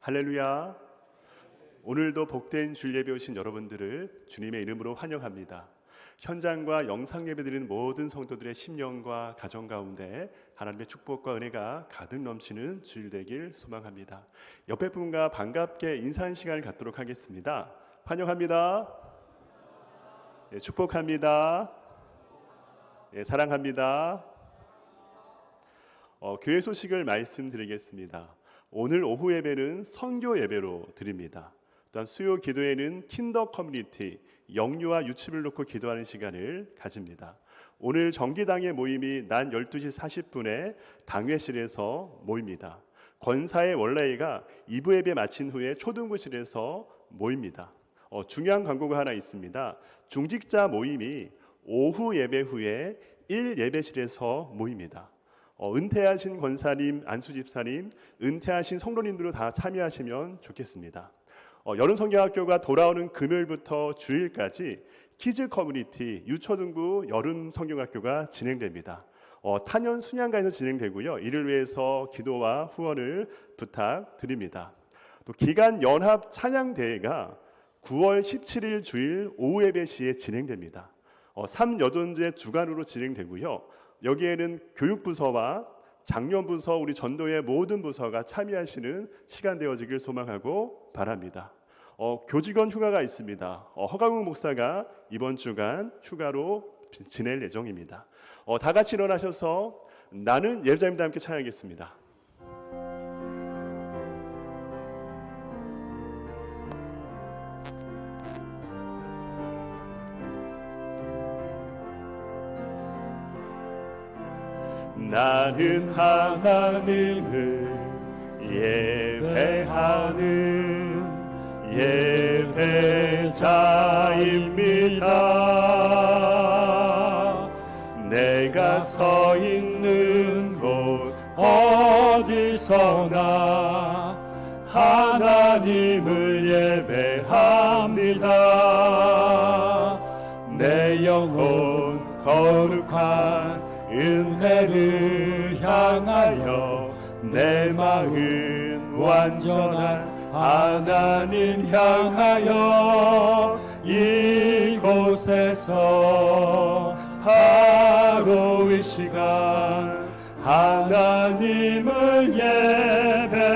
할렐루야. 오늘도 복된 주일 예배 오신 여러분들을 주님의 이름으로 환영합니다. 현장과 영상 예배 드리는 모든 성도들의 심령과 가정 가운데 하나님의 축복과 은혜가 가득 넘치는 주일 되길 소망합니다. 옆에 분과 반갑게 인사하는 시간을 갖도록 하겠습니다. 환영합니다. 축복합니다. 사랑합니다. 교회 소식을 말씀드리겠습니다. 오늘 오후 예배는 선교 예배로 드립니다. 또한 수요 기도회는 킨더 커뮤니티, 영유아 유치부를 놓고 기도하는 시간을 가집니다. 오늘 정기당의 모임이 낮 12시 40분에 당회실에서 모입니다. 권사의 원래가 2부 예배 마친 후에 초등부실에서 모입니다. 중요한 광고가 하나 있습니다. 중직자 모임이 오후 예배 후에 1예배실에서 모입니다. 은퇴하신 권사님, 안수집사님, 은퇴하신 성도님들도 다 참여하시면 좋겠습니다. 여름 성경학교가 돌아오는 금요일부터 주일까지 키즈 커뮤니티 유초등부 여름 성경학교가 진행됩니다. 탄현 순양가에서 진행되고요. 이를 위해서 기도와 후원을 부탁드립니다. 또 기간 연합 찬양대회가 9월 17일 주일 오후 예배 시에 진행됩니다. 3여돈제 주간으로 진행되고요. 여기에는 교육부서와 장년부서, 우리 전도의 모든 부서가 참여하시는 시간 되어지길 소망하고 바랍니다. 교직원 휴가가 있습니다. 허강욱 목사가 이번 주간 휴가로 지낼 예정입니다. 다 같이 일어나셔서 나는 예루살렘과 함께 찬양하겠습니다. 나는 하나님을 예배하는 예배자입니다. 내가 서 있는 곳 어디서나 하나님을 예배합니다. 내 영혼 거룩한 은혜를 향하여 내 마음 완전한 하나님 향하여 이곳에서 하루의 시간 하나님을 예배합니다.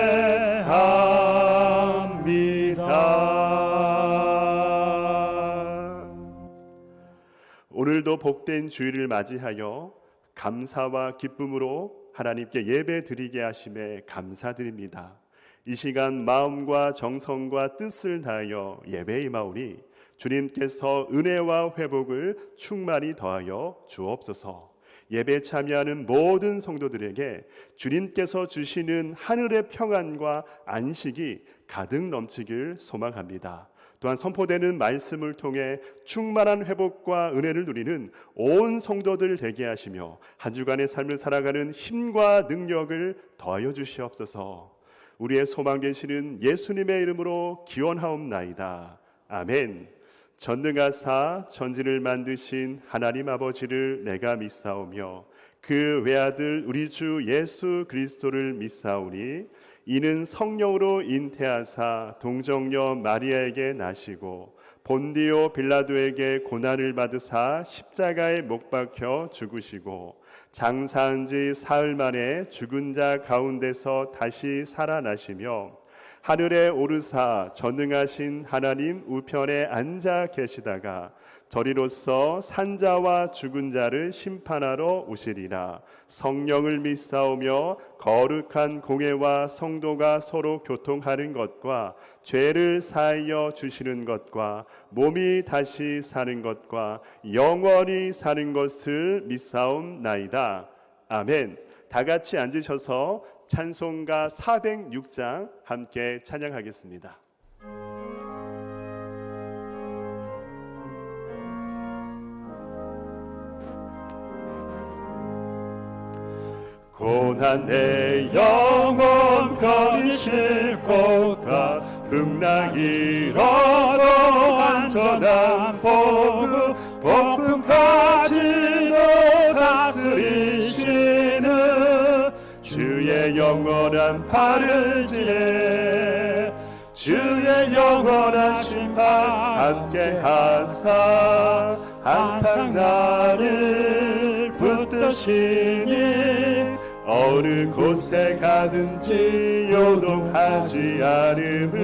오늘도 복된 주일을 맞이하여 감사와 기쁨으로 하나님께 예배 드리게 하심에 감사드립니다. 이 시간 마음과 정성과 뜻을 다하여 예배에 임하오니 주님께서 은혜와 회복을 충만히 더하여 주옵소서. 예배에 참여하는 모든 성도들에게 주님께서 주시는 하늘의 평안과 안식이 가득 넘치길 소망합니다. 또한 선포되는 말씀을 통해 충만한 회복과 은혜를 누리는 온 성도들 되게 하시며 한 주간의 삶을 살아가는 힘과 능력을 더하여 주시옵소서. 우리의 소망 되시는 예수님의 이름으로 기원하옵나이다. 아멘. 전능하사 천지를 만드신 하나님 아버지를 내가 믿사오며 그 외아들 우리 주 예수 그리스도를 믿사오니 이는 성령으로 잉태하사 동정녀 마리아에게 나시고 본디오 빌라도에게 고난을 받으사 십자가에 못 박혀 죽으시고 장사한 지 사흘 만에 죽은 자 가운데서 다시 살아나시며 하늘에 오르사 전능하신 하나님 우편에 앉아 계시다가 저리로서 산자와 죽은 자를 심판하러 오시리라. 성령을 믿사오며 거룩한 공회와 성도가 서로 교통하는 것과 죄를 사하여 주시는 것과 몸이 다시 사는 것과 영원히 사는 것을 믿사옵나이다. 아멘. 다 같이 앉으셔서 찬송가 406장 함께 찬양하겠습니다. 고난 내 영혼 거리실 곳과 풍랑 일어도 안전한 복음 복음까지도 다스리시는 주의 주의 영원한 팔을 지혜 주의 영원한 심판 함께 하사 항상 나를 붙드시니 어느 곳에 가든지 요동하지 않음은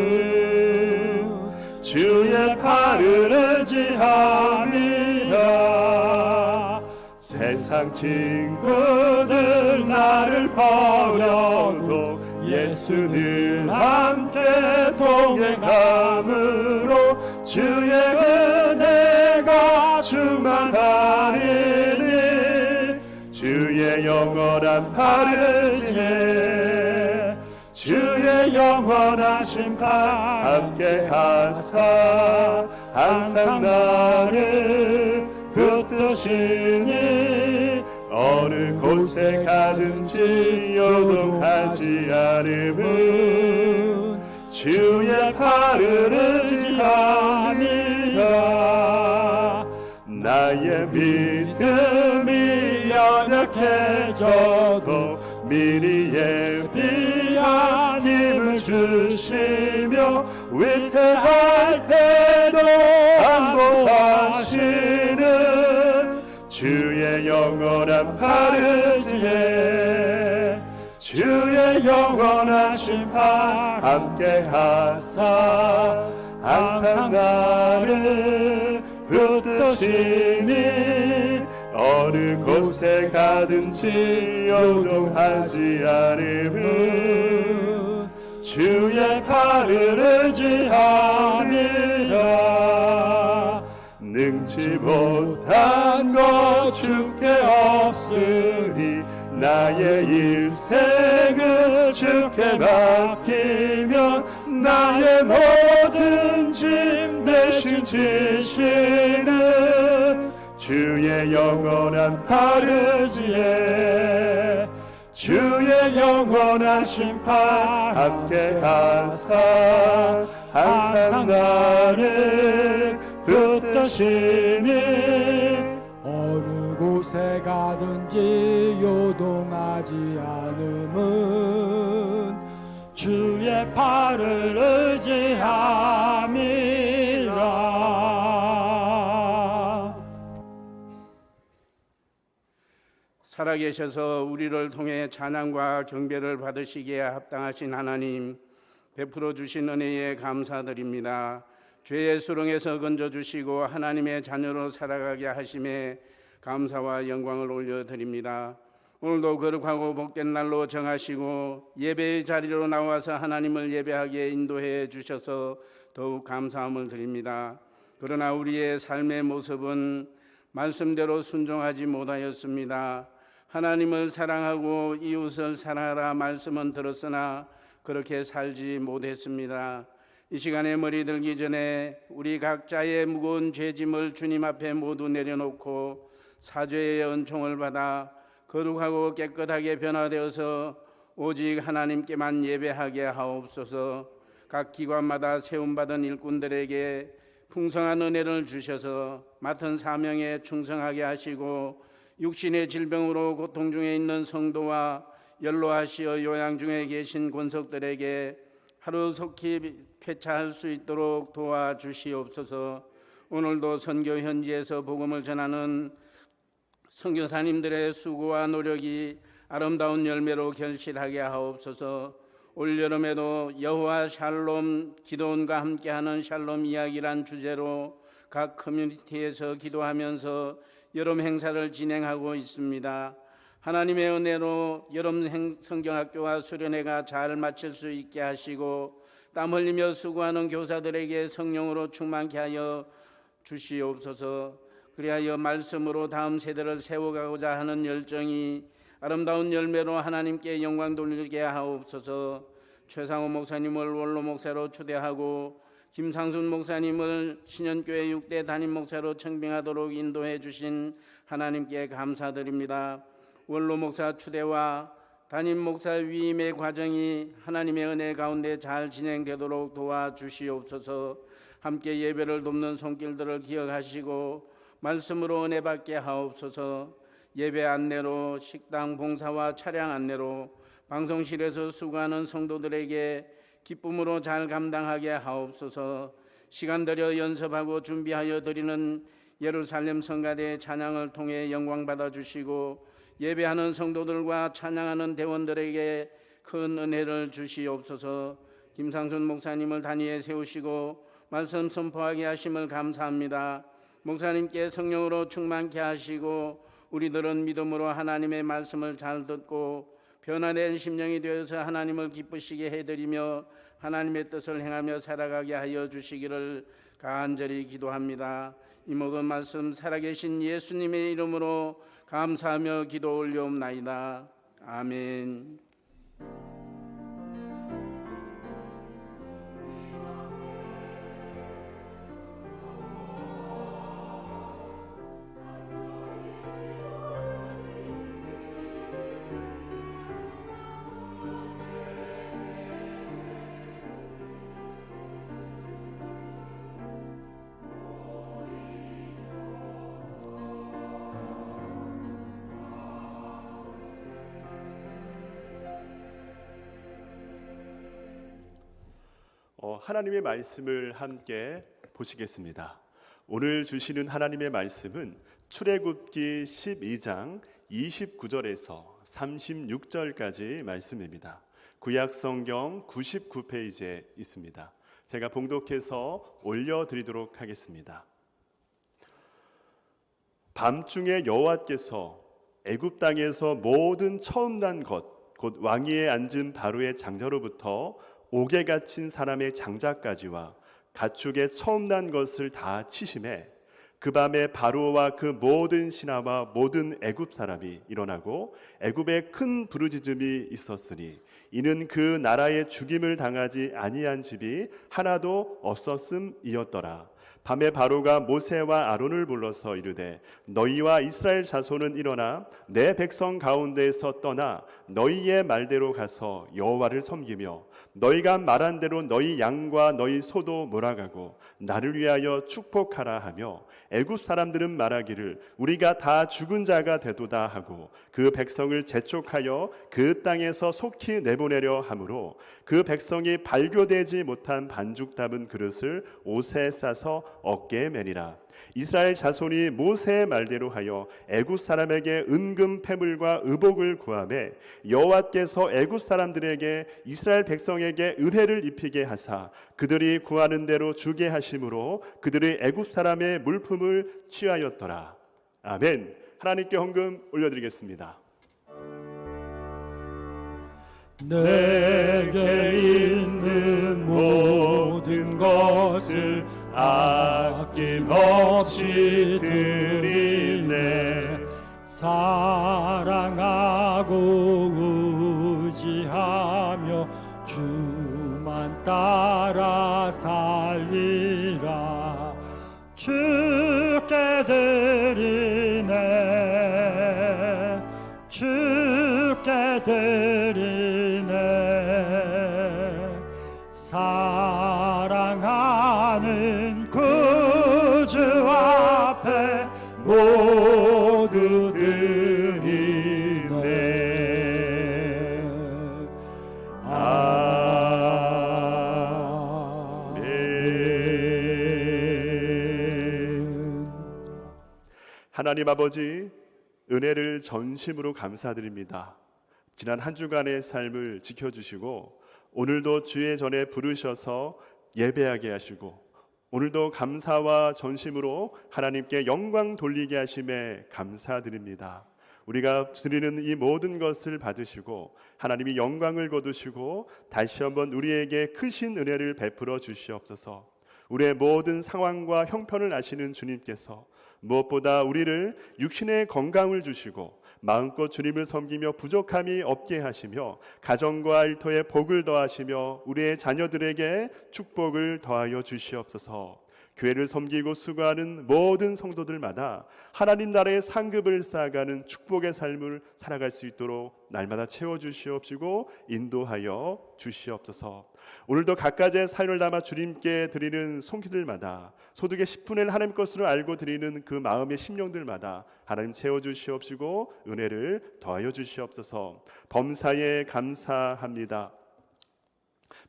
주의 팔을 의지함이라. 세상 친구들 나를 버려도 예수 늘 함께 동행함으로 주의 은혜가 충만하리니 주의 영원한 팔을 지혜 주의 영원한 심판 함께 하사 항상 나를 붙드시니 어느 곳에 가든지 요동하지 않음은 주의 팔을 의지함이라. 나의 믿음이 연약해져도 미리 예비한 힘을 주시며 위태할 때도 안보하시는 주의 영원한 팔을 지혜 주의 영원한 심판 함께 하사 항상 나를 붙드시니 어느 곳에 가든지 요동하지 않음은 주의 팔을 의지함이라. 능치 못한 것 주께 없으니 나의 일생을 주께 맡기면 나의 모든 짐 대신 지시는 주의 영원한 팔을 지혜 주의 영원한 심판 함께 하사 항상 나를 붙드시니 어느 곳에 가든지 요동하지 않음은 주의 팔을 의지함이라. 살아계셔서 우리를 통해 찬양과 경배를 받으시기에 합당하신 하나님, 베풀어 주신 은혜에 감사드립니다. 죄의 수렁에서 건져주시고 하나님의 자녀로 살아가게 하심에 감사와 영광을 올려드립니다. 오늘도 거룩하고 복된 날로 정하시고 예배의 자리로 나와서 하나님을 예배하게 인도해 주셔서 더욱 감사함을 드립니다. 그러나 우리의 삶의 모습은 말씀대로 순종하지 못하였습니다. 하나님을 사랑하고 이웃을 사랑하라 말씀은 들었으나 그렇게 살지 못했습니다. 이 시간에 머리 들기 전에 우리 각자의 무거운 죄짐을 주님 앞에 모두 내려놓고 사죄의 은총을 받아 거룩하고 깨끗하게 변화되어서 오직 하나님께만 예배하게 하옵소서. 각 기관마다 세움받은 일꾼들에게 풍성한 은혜를 주셔서 맡은 사명에 충성하게 하시고 육신의 질병으로 고통 중에 있는 성도와 연로하시어 요양 중에 계신 권속들에게 하루속히 쾌차할 수 있도록 도와주시옵소서. 오늘도 선교 현지에서 복음을 전하는 선교사님들의 수고와 노력이 아름다운 열매로 결실하게 하옵소서. 올여름에도 여호와 샬롬 기도원과 함께하는 샬롬 이야기란 주제로 각 커뮤니티에서 기도하면서 여름 행사를 진행하고 있습니다. 하나님의 은혜로 여름 성경학교와 수련회가 잘 마칠 수 있게 하시고 땀 흘리며 수고하는 교사들에게 성령으로 충만케 하여 주시옵소서. 그리하여 말씀으로 다음 세대를 세워가고자 하는 열정이 아름다운 열매로 하나님께 영광 돌리게 하옵소서. 최상호 목사님을 원로 목사로 추대하고 김상순 목사님을 신현교회 6대 담임 목사로 청빙하도록 인도해 주신 하나님께 감사드립니다. 원로 목사 추대와 담임 목사 위임의 과정이 하나님의 은혜 가운데 잘 진행되도록 도와주시옵소서. 함께 예배를 돕는 손길들을 기억하시고 말씀으로 은혜 받게 하옵소서. 예배 안내로 식당 봉사와 차량 안내로 방송실에서 수고하는 성도들에게 기쁨으로 잘 감당하게 하옵소서. 시간 들여 연습하고 준비하여 드리는 예루살렘 성가대의 찬양을 통해 영광 받아 주시고 예배하는 성도들과 찬양하는 대원들에게 큰 은혜를 주시옵소서. 김상순 목사님을 단위에 세우시고 말씀 선포하게 하심을 감사합니다. 목사님께 성령으로 충만케 하시고 우리들은 믿음으로 하나님의 말씀을 잘 듣고 변화된 심령이 되어서 하나님을 기쁘시게 해드리며 하나님의 뜻을 행하며 살아가게 하여 주시기를 간절히 기도합니다. 이 모든 말씀 살아계신 예수님의 이름으로 감사하며 기도 올려옵나이다. 아멘. 하나님의 말씀을 함께 보시겠습니다. 오늘 주시는 하나님의 말씀은 출애굽기 12장 29절에서 36절까지 말씀입니다. 구약 성경 99페이지에 있습니다. 제가 봉독해서 올려드리도록 하겠습니다. 밤중에 여호와께서 애굽 땅에서 모든 처음 난 것, 곧 왕위에 앉은 바로의 장자로부터 옥에 갇힌 사람의 장자까지와 가축의 처음 난 것을 다 치심해 그 밤에 바로와 그 모든 신하와 모든 애굽 사람이 일어나고 애굽에 큰 부르짖음이 있었으니 이는 그 나라의 죽임을 당하지 아니한 집이 하나도 없었음이었더라. 밤에 바로가 모세와 아론을 불러서 이르되 너희와 이스라엘 자손은 일어나 내 백성 가운데에서 떠나 너희의 말대로 가서 여호와를 섬기며 너희가 말한 대로 너희 양과 너희 소도 몰아가고 나를 위하여 축복하라 하며 애굽 사람들은 말하기를 우리가 다 죽은 자가 되도다 하고 그 백성을 재촉하여 그 땅에서 속히 내보내려 하므로 그 백성이 발교되지 못한 반죽 담은 그릇을 옷에 싸서 어깨에 매니라. 이스라엘 자손이 모세의 말대로 하여 애굽 사람에게 은금 패물과 의복을 구하매 여호와께서 애굽 사람들에게 이스라엘 백성에게 은혜를 입히게 하사 그들이 구하는 대로 주게 하심으로 그들의 애굽 사람의 물품을 취하였더라. 아멘. 하나님께 헌금 올려드리겠습니다. 내게 있는 모든 것을 아낌없이 드리네. 사랑하고 의지하며 주만 따라 살리라. 주께 드리네. 주께 드리네. 사랑하는 구주 앞에 모두 드리네. 아멘. 하나님 아버지, 은혜를 전심으로 감사드립니다. 지난 한 주간의 삶을 지켜주시고 오늘도 주의 전에 부르셔서 예배하게 하시고 오늘도 감사와 전심으로 하나님께 영광 돌리게 하심에 감사드립니다. 우리가 드리는 이 모든 것을 받으시고 하나님이 영광을 거두시고 다시 한번 우리에게 크신 은혜를 베풀어 주시옵소서. 우리의 모든 상황과 형편을 아시는 주님께서 무엇보다 우리를 육신의 건강을 주시고 마음껏 주님을 섬기며 부족함이 없게 하시며 가정과 일터에 복을 더하시며 우리의 자녀들에게 축복을 더하여 주시옵소서. 교회를 섬기고 수고하는 모든 성도들마다 하나님 나라의 상급을 쌓아가는 축복의 삶을 살아갈 수 있도록 날마다 채워주시옵시고 인도하여 주시옵소서. 오늘도 각가지의 삶을 담아 주님께 드리는 손기들마다 소득의 10분의 1 하나님 것으로 알고 드리는 그 마음의 심령들마다 하나님 채워주시옵시고 은혜를 더하여 주시옵소서. 범사에 감사합니다.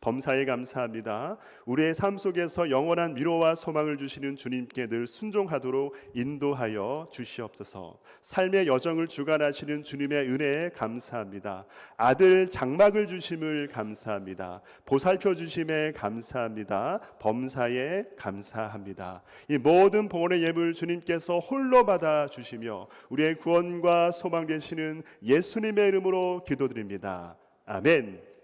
범사에 감사합니다. 우리의 삶 속에서 영원한 위로와 소망을 주시는 주님께 늘 순종하도록 인도하여 주시옵소서. 삶의 여정을 주관하시는 주님의 은혜에 감사합니다. 아들 장막을 주심을 감사합니다. 보살펴 주심에 감사합니다. 범사에 감사합니다. 이 모든 봉헌의 예물 주님께서 홀로 받아 주시며 우리의 구원과 소망 되시는 예수님의 이름으로 기도드립니다. 아멘.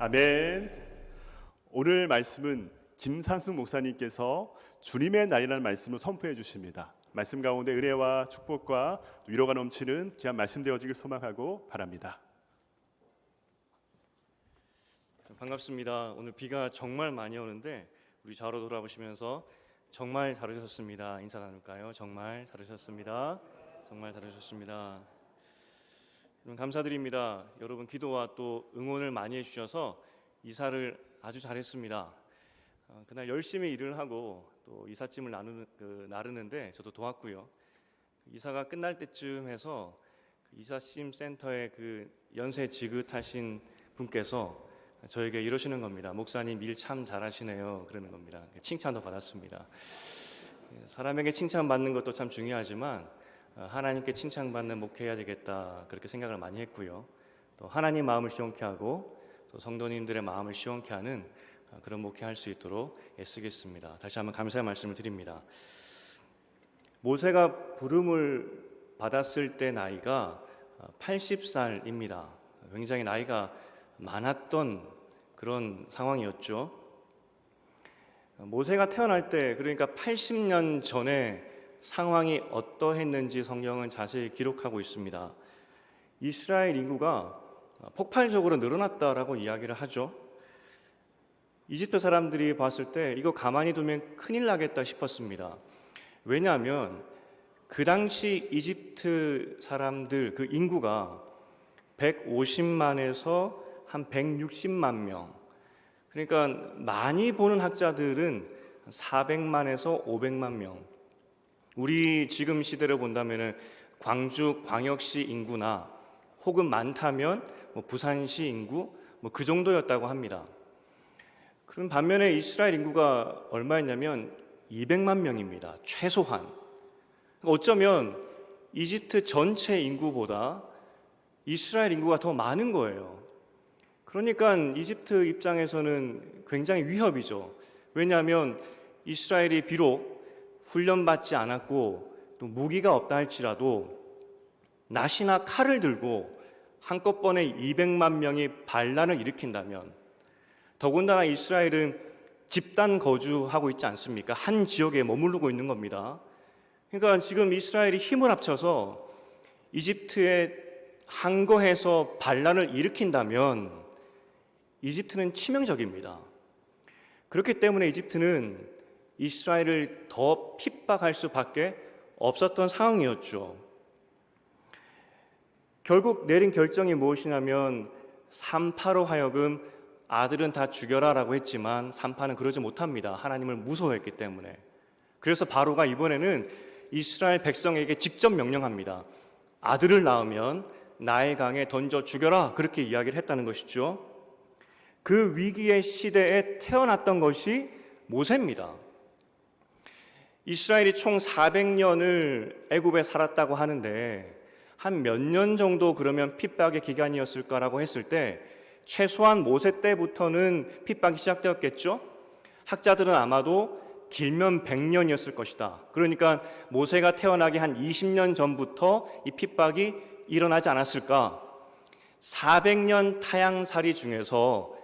아멘. 오늘 말씀은 김상숙 목사님께서 주님의 날이라는 말씀을 선포해 주십니다. 말씀 가운데 은혜와 축복과 위로가 넘치는 귀한 말씀 되어지길 소망하고 바랍니다. 반갑습니다. 오늘 비가 정말 많이 오는데 우리 좌우로 돌아보시면서 정말 잘하셨습니다. 인사 나눌까요? 정말 잘하셨습니다. 정말 잘하셨습니다. 여러분 감사드립니다. 여러분 기도와 또 응원을 많이 해주셔서 이사를 아주 잘했습니다. 그날 열심히 일을 하고 또 이삿짐을 나르는데 저도 도왔고요. 이사가 끝날 때쯤 해서 그 이사심 센터의 그 연세 지긋하신 분께서 저에게 이러시는 겁니다. 목사님 일 참 잘하시네요. 그러는 겁니다. 칭찬도 받았습니다. 사람에게 칭찬받는 것도 참 중요하지만 하나님께 칭찬받는 목회해야 되겠다 그렇게 생각을 많이 했고요. 또 하나님 마음을 시원케 하고 또 성도님들의 마음을 시원케 하는 그런 목회할 수 있도록 애쓰겠습니다. 다시 한번 감사의 말씀을 드립니다. 모세가 부름을 받았을 때 나이가 80살입니다. 굉장히 나이가 많았던 그런 상황이었죠. 모세가 태어날 때, 그러니까 80년 전에 상황이 어떠했는지 성경은 자세히 기록하고 있습니다. 이스라엘 인구가 폭발적으로 늘어났다라고 이야기를 하죠. 이집트 사람들이 봤을 때 이거 가만히 두면 큰일 나겠다 싶었습니다. 왜냐하면 그 당시 이집트 사람들 그 인구가 150만에서 한 160만 명, 그러니까 많이 보는 학자들은 400만에서 500만 명, 우리 지금 시대로 본다면 광주 광역시 인구나 혹은 많다면 부산시 인구 그 정도였다고 합니다. 그럼 반면에 이스라엘 인구가 얼마였냐면 200만 명입니다. 최소한. 어쩌면 이집트 전체 인구보다 이스라엘 인구가 더 많은 거예요. 그러니까 이집트 입장에서는 굉장히 위협이죠. 왜냐하면 이스라엘이 비록 훈련받지 않았고 또 무기가 없다 할지라도 낫이나 칼을 들고 한꺼번에 200만 명이 반란을 일으킨다면, 더군다나 이스라엘은 집단 거주하고 있지 않습니까? 한 지역에 머무르고 있는 겁니다. 그러니까 지금 이스라엘이 힘을 합쳐서 이집트에 항거해서 반란을 일으킨다면 이집트는 치명적입니다. 그렇기 때문에 이집트는 이스라엘을 더 핍박할 수밖에 없었던 상황이었죠. 결국 내린 결정이 무엇이냐면 산파로 하여금 아들은 다 죽여라라고 했지만 산파는 그러지 못합니다. 하나님을 무서워했기 때문에. 그래서 바로가 이번에는 이스라엘 백성에게 직접 명령합니다. 아들을 낳으면 나일강에 던져 죽여라, 그렇게 이야기를 했다는 것이죠. 그 위기의 시대에 태어났던 것이 모세입니다. 이스라엘이 총 400년을 애굽에 살았다고 하는데 한 몇 년 정도 그러면 핍박의 기간이었을까라고 했을 때 최소한 모세 때부터는 핍박이 시작되었겠죠. 학자들은 아마도 길면 100년이었을 것이다. 그러니까 모세가 태어나기 한 20년 전부터 이 핍박이 일어나지 않았을까. 400년 타향살이 중에서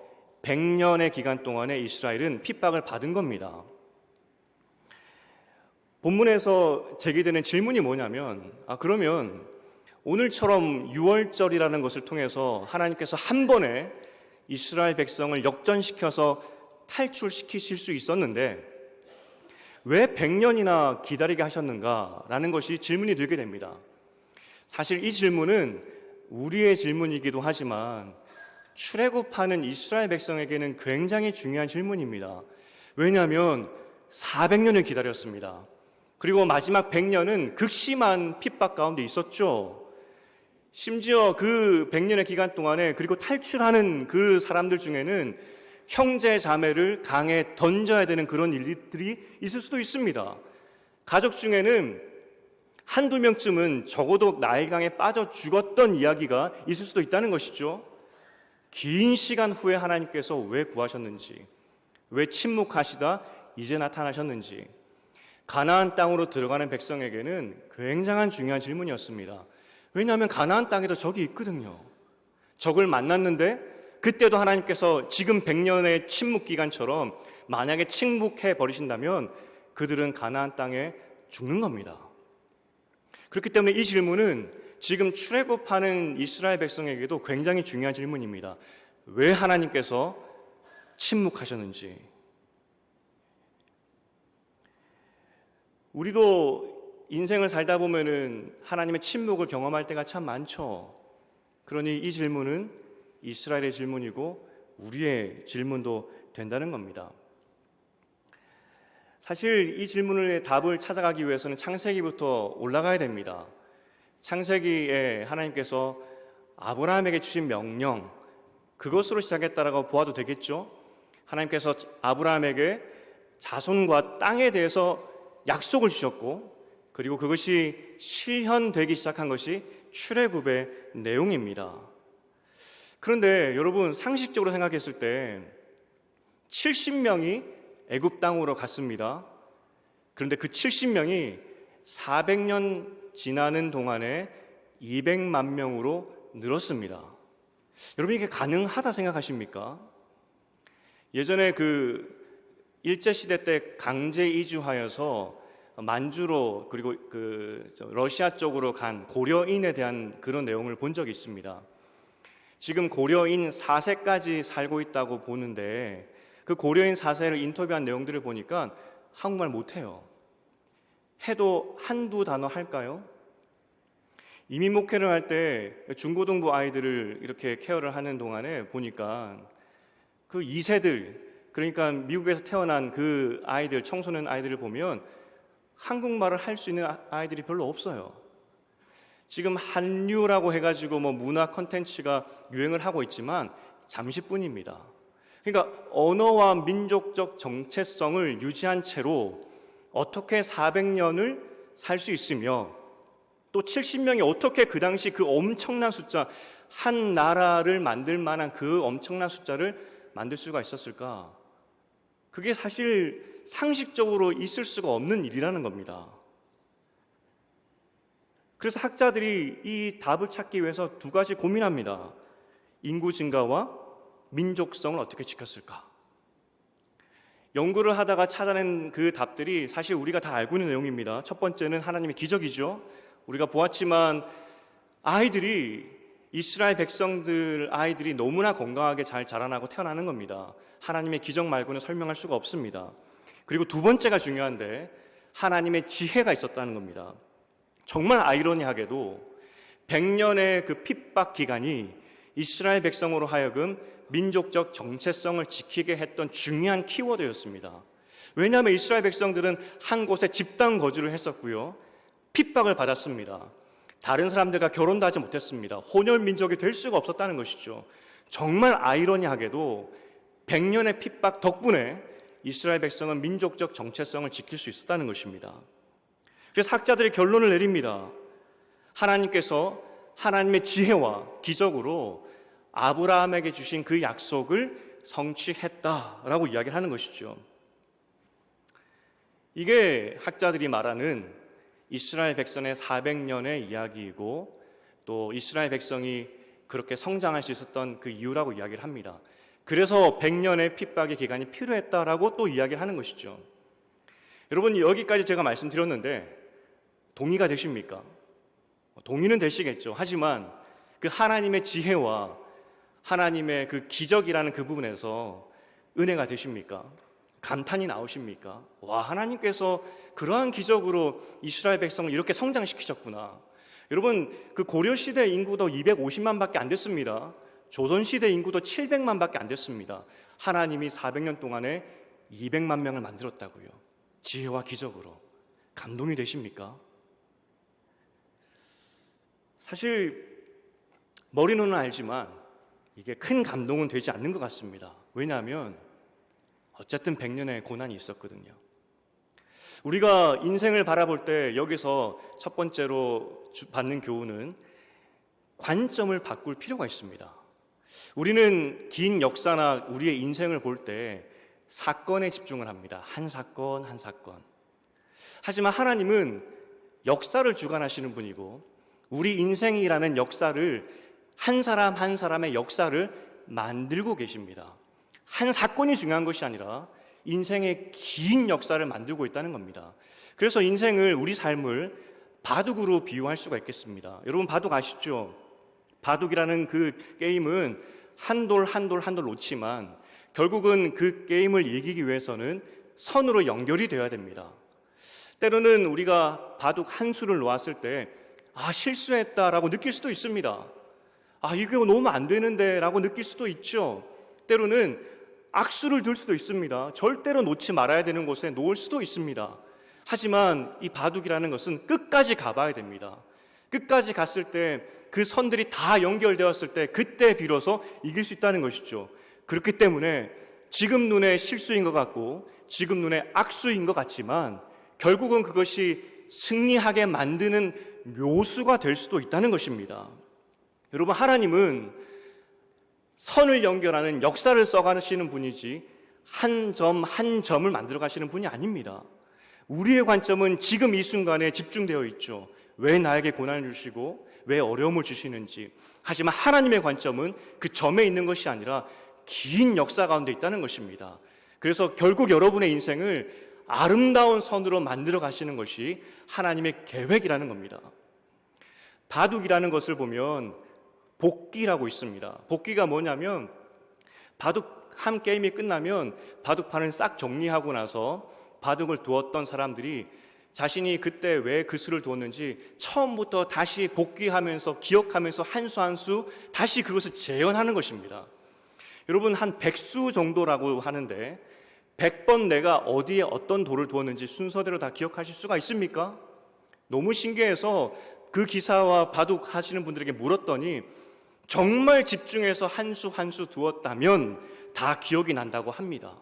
100년의 기간 동안에 이스라엘은 핍박을 받은 겁니다. 본문에서 제기되는 질문이 뭐냐면, 그러면 오늘처럼 6월절이라는 것을 통해서 하나님께서 한 번에 이스라엘 백성을 역전시켜서 탈출시키실 수 있었는데 왜 100년이나 기다리게 하셨는가라는 것이 질문이 들게 됩니다. 사실 이 질문은 우리의 질문이기도 하지만 출애굽하는 이스라엘 백성에게는 굉장히 중요한 질문입니다. 왜냐하면 400년을 기다렸습니다. 그리고 마지막 100년은 극심한 핍박 가운데 있었죠. 심지어 그 100년의 기간 동안에 그리고 탈출하는 그 사람들 중에는 형제 자매를 강에 던져야 되는 그런 일들이 있을 수도 있습니다. 가족 중에는 한두 명쯤은 적어도 나일강에 빠져 죽었던 이야기가 있을 수도 있다는 것이죠. 긴 시간 후에 하나님께서 왜 구하셨는지, 왜 침묵하시다 이제 나타나셨는지, 가나안 땅으로 들어가는 백성에게는 굉장한 중요한 질문이었습니다. 왜냐하면 가나안 땅에도 적이 있거든요. 적을 만났는데 그때도 하나님께서 지금 100년의 침묵 기간처럼 만약에 침묵해 버리신다면 그들은 가나안 땅에 죽는 겁니다. 그렇기 때문에 이 질문은 지금 출애굽하는 이스라엘 백성에게도 굉장히 중요한 질문입니다. 왜 하나님께서 침묵하셨는지. 우리도 인생을 살다 보면은 하나님의 침묵을 경험할 때가 참 많죠. 그러니 이 질문은 이스라엘의 질문이고 우리의 질문도 된다는 겁니다. 사실 이 질문의 답을 찾아가기 위해서는 창세기부터 올라가야 됩니다. 창세기에 하나님께서 아브라함에게 주신 명령, 그것으로 시작했다라고 보아도 되겠죠. 하나님께서 아브라함에게 자손과 땅에 대해서 약속을 주셨고, 그리고 그것이 실현되기 시작한 것이 출애굽의 내용입니다. 그런데 여러분, 상식적으로 생각했을 때 70명이 애굽 땅으로 갔습니다. 그런데 그 70명이 400년 지나는 동안에 200만 명으로 늘었습니다. 여러분, 이게 가능하다 생각하십니까? 예전에 그 일제시대 때 강제 이주하여서 만주로 그리고 그 러시아 쪽으로 간 고려인에 대한 그런 내용을 본 적이 있습니다. 지금 고려인 4세까지 살고 있다고 보는데 그 고려인 4세를 인터뷰한 내용들을 보니까 한국말 못해요. 해도 한두 단어 할까요? 이민 목회를 할 때 중고등부 아이들을 이렇게 케어를 하는 동안에 보니까 그 2세들, 그러니까 미국에서 태어난 그 아이들, 청소년 아이들을 보면 한국말을 할 수 있는 아이들이 별로 없어요. 지금 한류라고 해가지고 뭐 문화 콘텐츠가 유행을 하고 있지만 잠시뿐입니다. 그러니까 언어와 민족적 정체성을 유지한 채로 어떻게 400년을 살 수 있으며 또 70명이 어떻게 그 당시 그 엄청난 숫자, 한 나라를 만들 만한 그 엄청난 숫자를 만들 수가 있었을까? 그게 사실 상식적으로 있을 수가 없는 일이라는 겁니다. 그래서 학자들이 이 답을 찾기 위해서 두 가지 고민합니다. 인구 증가와 민족성을 어떻게 지켰을까? 연구를 하다가 찾아낸 그 답들이 사실 우리가 다 알고 있는 내용입니다. 첫 번째는 하나님의 기적이죠. 우리가 보았지만 이스라엘 백성들 아이들이 너무나 건강하게 잘 자라나고 태어나는 겁니다. 하나님의 기적 말고는 설명할 수가 없습니다. 그리고 두 번째가 중요한데 하나님의 지혜가 있었다는 겁니다. 정말 아이러니하게도 100년의 그 핍박 기간이 이스라엘 백성으로 하여금 민족적 정체성을 지키게 했던 중요한 키워드였습니다. 왜냐하면 이스라엘 백성들은 한 곳에 집단 거주를 했었고요, 핍박을 받았습니다. 다른 사람들과 결혼도 하지 못했습니다. 혼혈 민족이 될 수가 없었다는 것이죠. 정말 아이러니하게도 100년의 핍박 덕분에 이스라엘 백성은 민족적 정체성을 지킬 수 있었다는 것입니다. 그래서 학자들이 결론을 내립니다. 하나님께서 하나님의 지혜와 기적으로 아브라함에게 주신 그 약속을 성취했다라고 이야기를 하는 것이죠. 이게 학자들이 말하는 이스라엘 백성의 400년의 이야기이고 또 이스라엘 백성이 그렇게 성장할 수 있었던 그 이유라고 이야기를 합니다. 그래서 100년의 핍박의 기간이 필요했다라고 또 이야기를 하는 것이죠. 여러분, 여기까지 제가 말씀드렸는데 동의가 되십니까? 동의는 되시겠죠. 하지만 그 하나님의 지혜와 하나님의 그 기적이라는 그 부분에서 은혜가 되십니까? 감탄이 나오십니까? 와, 하나님께서 그러한 기적으로 이스라엘 백성을 이렇게 성장시키셨구나. 여러분, 그 고려시대 인구도 250만밖에 안 됐습니다. 조선시대 인구도 700만밖에 안 됐습니다. 하나님이 400년 동안에 200만 명을 만들었다고요. 지혜와 기적으로. 감동이 되십니까? 사실 머리로는 알지만 이게 큰 감동은 되지 않는 것 같습니다. 왜냐하면 어쨌든 100년의 고난이 있었거든요. 우리가 인생을 바라볼 때 여기서 첫 번째로 받는 교훈은 관점을 바꿀 필요가 있습니다. 우리는 긴 역사나 우리의 인생을 볼 때 사건에 집중을 합니다. 한 사건 한 사건. 하지만 하나님은 역사를 주관하시는 분이고 우리 인생이라는 역사를 한 사람 한 사람의 역사를 만들고 계십니다. 한 사건이 중요한 것이 아니라 인생의 긴 역사를 만들고 있다는 겁니다. 그래서 인생을, 우리 삶을 바둑으로 비유할 수가 있겠습니다. 여러분, 바둑 아시죠? 바둑이라는 그 게임은 한 돌 한 돌 한 돌 놓지만 결국은 그 게임을 이기기 위해서는 선으로 연결이 되어야 됩니다. 때로는 우리가 바둑 한 수를 놓았을 때 실수했다라고 느낄 수도 있습니다. 이게 너무 안 되는데 라고 느낄 수도 있죠. 때로는 악수를 둘 수도 있습니다. 절대로 놓지 말아야 되는 곳에 놓을 수도 있습니다. 하지만 이 바둑이라는 것은 끝까지 가봐야 됩니다. 끝까지 갔을 때 그 선들이 다 연결되었을 때 그때 비로소 이길 수 있다는 것이죠. 그렇기 때문에 지금 눈에 실수인 것 같고 지금 눈에 악수인 것 같지만 결국은 그것이 승리하게 만드는 묘수가 될 수도 있다는 것입니다. 여러분, 하나님은 선을 연결하는 역사를 써가시는 분이지 한 점 한 점을 만들어 가시는 분이 아닙니다. 우리의 관점은 지금 이 순간에 집중되어 있죠. 왜 나에게 고난을 주시고 왜 어려움을 주시는지. 하지만 하나님의 관점은 그 점에 있는 것이 아니라 긴 역사 가운데 있다는 것입니다. 그래서 결국 여러분의 인생을 아름다운 선으로 만들어 가시는 것이 하나님의 계획이라는 겁니다. 바둑이라는 것을 보면 복기라고 있습니다. 복기가 뭐냐면 바둑 한 게임이 끝나면 바둑판을 싹 정리하고 나서 바둑을 두었던 사람들이 자신이 그때 왜 그 수를 두었는지 처음부터 다시 복귀하면서 기억하면서 한 수 한 수 다시 그것을 재현하는 것입니다. 여러분, 한 100수 정도라고 하는데 100번 내가 어디에 어떤 돌을 두었는지 순서대로 다 기억하실 수가 있습니까? 너무 신기해서 그 기사와 바둑 하시는 분들에게 물었더니 정말 집중해서 한 수 한 수 두었다면 다 기억이 난다고 합니다.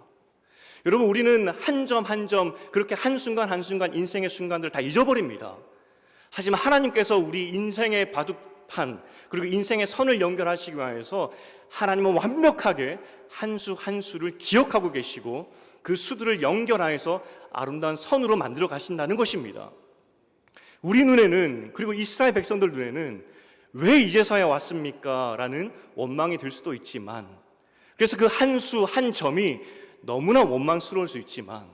여러분, 우리는 한 점 한 점 그렇게 한순간 한순간 인생의 순간들을 다 잊어버립니다. 하지만 하나님께서 우리 인생의 바둑판 그리고 인생의 선을 연결하시기 위해서 하나님은 완벽하게 한 수 한 수를 기억하고 계시고 그 수들을 연결하여서 아름다운 선으로 만들어 가신다는 것입니다. 우리 눈에는, 그리고 이스라엘 백성들 눈에는 왜 이제서야 왔습니까? 라는 원망이 들 수도 있지만, 그래서 그 한 수 한 점이 너무나 원망스러울 수 있지만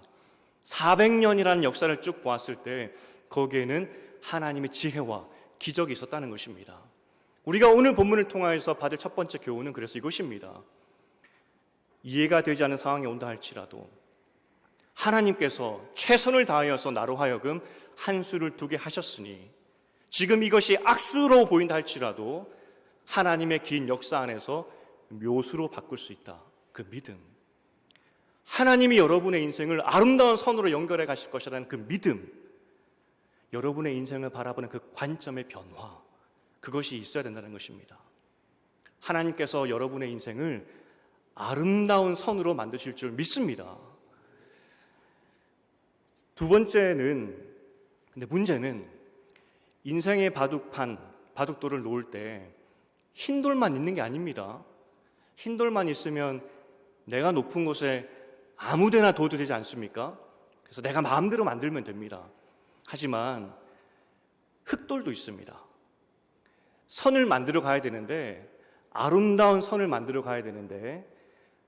400년이라는 역사를 쭉 보았을 때 거기에는 하나님의 지혜와 기적이 있었다는 것입니다. 우리가 오늘 본문을 통하여서 받을 첫 번째 교훈은 그래서 이것입니다. 이해가 되지 않는 상황이 온다 할지라도 하나님께서 최선을 다하여서 나로 하여금 한 수를 두게 하셨으니 지금 이것이 악수로 보인다 할지라도 하나님의 긴 역사 안에서 묘수로 바꿀 수 있다. 그 믿음, 하나님이 여러분의 인생을 아름다운 선으로 연결해 가실 것이라는 그 믿음, 여러분의 인생을 바라보는 그 관점의 변화, 그것이 있어야 된다는 것입니다. 하나님께서 여러분의 인생을 아름다운 선으로 만드실 줄 믿습니다. 두 번째는, 근데 문제는 인생의 바둑판, 바둑돌을 놓을 때 흰 돌만 있는 게 아닙니다. 흰 돌만 있으면 내가 높은 곳에 아무데나 둬도 되지 않습니까? 그래서 내가 마음대로 만들면 됩니다. 하지만 흙돌도 있습니다. 선을 만들어 가야 되는데, 아름다운 선을 만들어 가야 되는데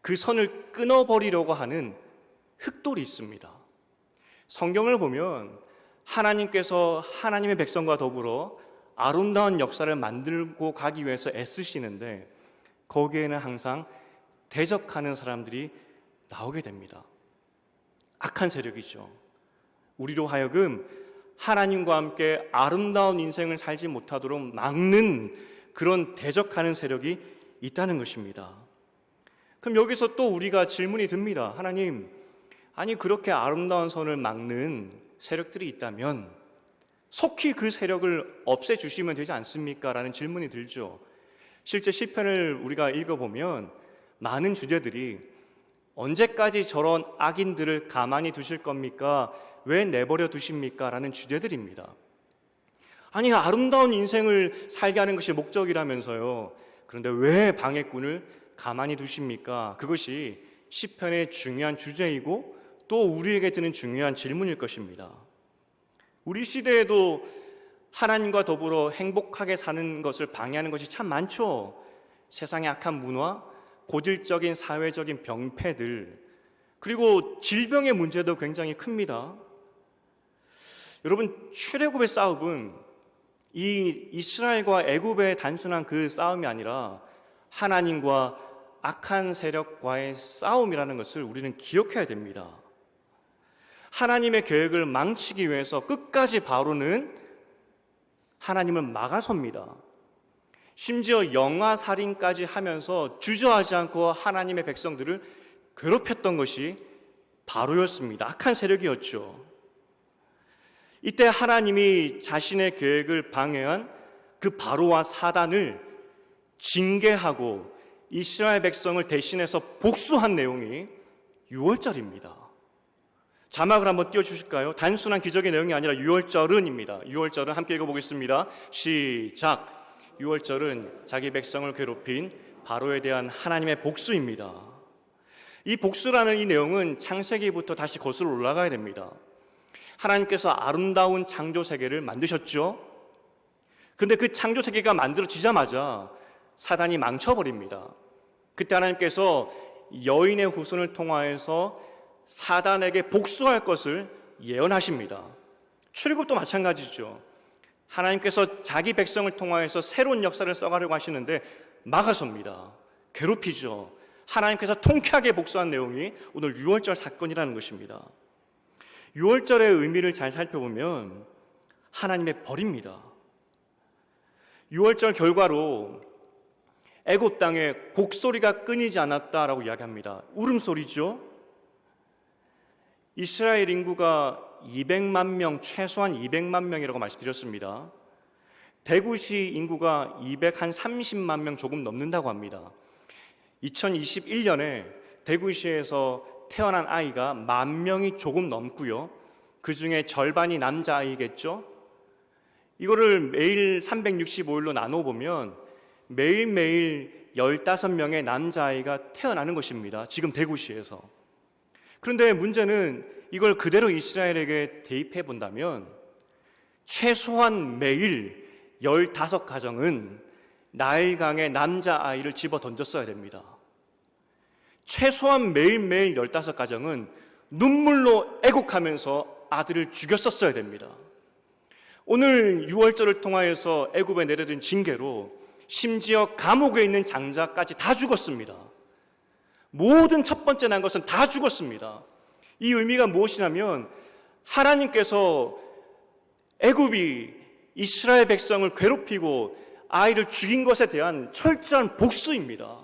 그 선을 끊어버리려고 하는 흙돌이 있습니다. 성경을 보면 하나님께서 하나님의 백성과 더불어 아름다운 역사를 만들고 가기 위해서 애쓰시는데 거기에는 항상 대적하는 사람들이 나오게 됩니다. 악한 세력이죠. 우리로 하여금 하나님과 함께 아름다운 인생을 살지 못하도록 막는 그런 대적하는 세력이 있다는 것입니다. 그럼 여기서 또 우리가 질문이 듭니다. 하나님, 아니 그렇게 아름다운 선을 막는 세력들이 있다면 속히 그 세력을 없애주시면 되지 않습니까? 라는 질문이 들죠. 실제 시편을 우리가 읽어보면 많은 주제들이 언제까지 저런 악인들을 가만히 두실 겁니까? 왜 내버려 두십니까? 라는 주제들입니다. 아니 아름다운 인생을 살게 하는 것이 목적이라면서요. 그런데 왜 방해꾼을 가만히 두십니까? 그것이 시편의 중요한 주제이고 또 우리에게 드는 중요한 질문일 것입니다. 우리 시대에도 하나님과 더불어 행복하게 사는 것을 방해하는 것이 참 많죠. 세상의 악한 문화, 고질적인 사회적인 병폐들, 그리고 질병의 문제도 굉장히 큽니다. 여러분, 출애굽의 싸움은 이 이스라엘과 애굽의 단순한 그 싸움이 아니라 하나님과 악한 세력과의 싸움이라는 것을 우리는 기억해야 됩니다. 하나님의 계획을 망치기 위해서 끝까지 바로는 하나님을 막아섭니다. 심지어 영아살인까지 하면서 주저하지 않고 하나님의 백성들을 괴롭혔던 것이 바로였습니다. 악한 세력이었죠. 이때 하나님이 자신의 계획을 방해한 그 바로와 사단을 징계하고 이스라엘 백성을 대신해서 복수한 내용이 유월절입니다. 자막을 한번 띄워주실까요? 단순한 기적의 내용이 아니라 유월절은입니다. 유월절은 함께 읽어보겠습니다. 시작. 유월절은 자기 백성을 괴롭힌 바로에 대한 하나님의 복수입니다. 이 복수라는 이 내용은 창세기부터 다시 거슬러 올라가야 됩니다. 하나님께서 아름다운 창조 세계를 만드셨죠. 그런데 그 창조 세계가 만들어지자마자 사단이 망쳐버립니다. 그때 하나님께서 여인의 후손을 통하여서 사단에게 복수할 것을 예언하십니다. 출애굽도 마찬가지죠. 하나님께서 자기 백성을 통하여서 새로운 역사를 써가려고 하시는데 막아섭니다. 괴롭히죠. 하나님께서 통쾌하게 복수한 내용이 오늘 유월절 사건이라는 것입니다. 유월절의 의미를 잘 살펴보면 하나님의 벌입니다. 유월절 결과로 애굽 땅에 곡소리가 끊이지 않았다라고 이야기합니다. 울음소리죠. 이스라엘 인구가 200만 명, 최소한 200만 명이라고 말씀드렸습니다. 대구시 인구가 230만 명 조금 넘는다고 합니다. 2021년에 대구시에서 태어난 아이가 10,000명이 조금 넘고요. 그 중에 절반이 남자아이겠죠. 이거를 매일 365일로 나눠보면 매일매일 15명의 남자아이가 태어나는 것입니다. 지금 대구시에서. 그런데 문제는 이걸 그대로 이스라엘에게 대입해 본다면 최소한 매일 15가정은 나일강에 남자아이를 집어 던졌어야 됩니다. 최소한 매일매일 15가정은 눈물로 애곡하면서 아들을 죽였었어야 됩니다. 오늘 유월절을 통하여서 애굽에 내려진 징계로 심지어 감옥에 있는 장자까지 다 죽었습니다. 모든 첫 번째 난 것은 다 죽었습니다. 이 의미가 무엇이냐면 하나님께서 애굽이 이스라엘 백성을 괴롭히고 아이를 죽인 것에 대한 철저한 복수입니다.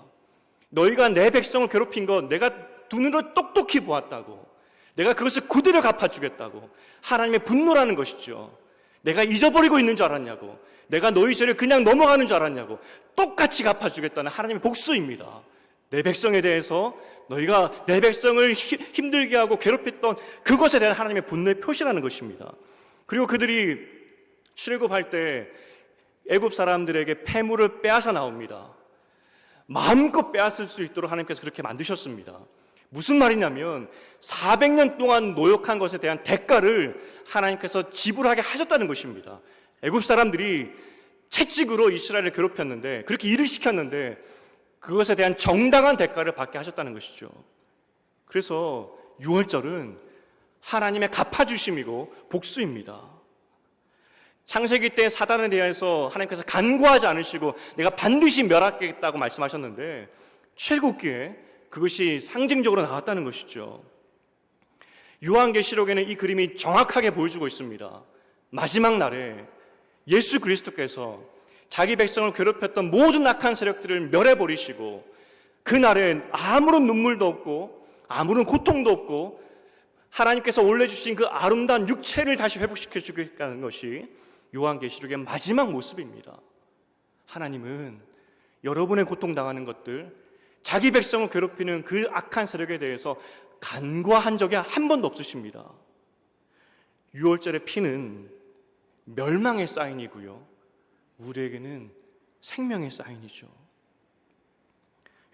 너희가 내 백성을 괴롭힌 것 내가 두 눈으로 똑똑히 보았다고, 내가 그것을 그대로 갚아주겠다고, 하나님의 분노라는 것이죠. 내가 잊어버리고 있는 줄 알았냐고, 내가 너희 죄를 그냥 넘어가는 줄 알았냐고, 똑같이 갚아주겠다는 하나님의 복수입니다. 내 백성에 대해서 너희가 내 백성을 힘들게 하고 괴롭혔던 그것에 대한 하나님의 분노의 표시라는 것입니다. 그리고 그들이 출애굽할 때 애굽 사람들에게 폐물을 빼앗아 나옵니다. 마음껏 빼앗을 수 있도록 하나님께서 그렇게 만드셨습니다. 무슨 말이냐면 400년 동안 노역한 것에 대한 대가를 하나님께서 지불하게 하셨다는 것입니다. 애굽 사람들이 채찍으로 이스라엘을 괴롭혔는데, 그렇게 일을 시켰는데 그것에 대한 정당한 대가를 받게 하셨다는 것이죠. 그래서 유월절은 하나님의 갚아주심이고 복수입니다. 창세기 때 사단에 대해서 하나님께서 간구하지 않으시고 내가 반드시 멸하겠다고 말씀하셨는데 출애굽기에 그것이 상징적으로 나왔다는 것이죠. 요한계시록에는 이 그림이 정확하게 보여주고 있습니다. 마지막 날에 예수 그리스도께서 자기 백성을 괴롭혔던 모든 악한 세력들을 멸해버리시고 그날에 아무런 눈물도 없고 아무런 고통도 없고 하나님께서 올려주신 그 아름다운 육체를 다시 회복시켜 주겠다는 것이 요한계시록의 마지막 모습입니다. 하나님은 여러분의 고통당하는 것들, 자기 백성을 괴롭히는 그 악한 세력에 대해서 간과한 적이 한 번도 없으십니다. 유월절의 피는 멸망의 사인이고요, 우리에게는 생명의 사인이죠.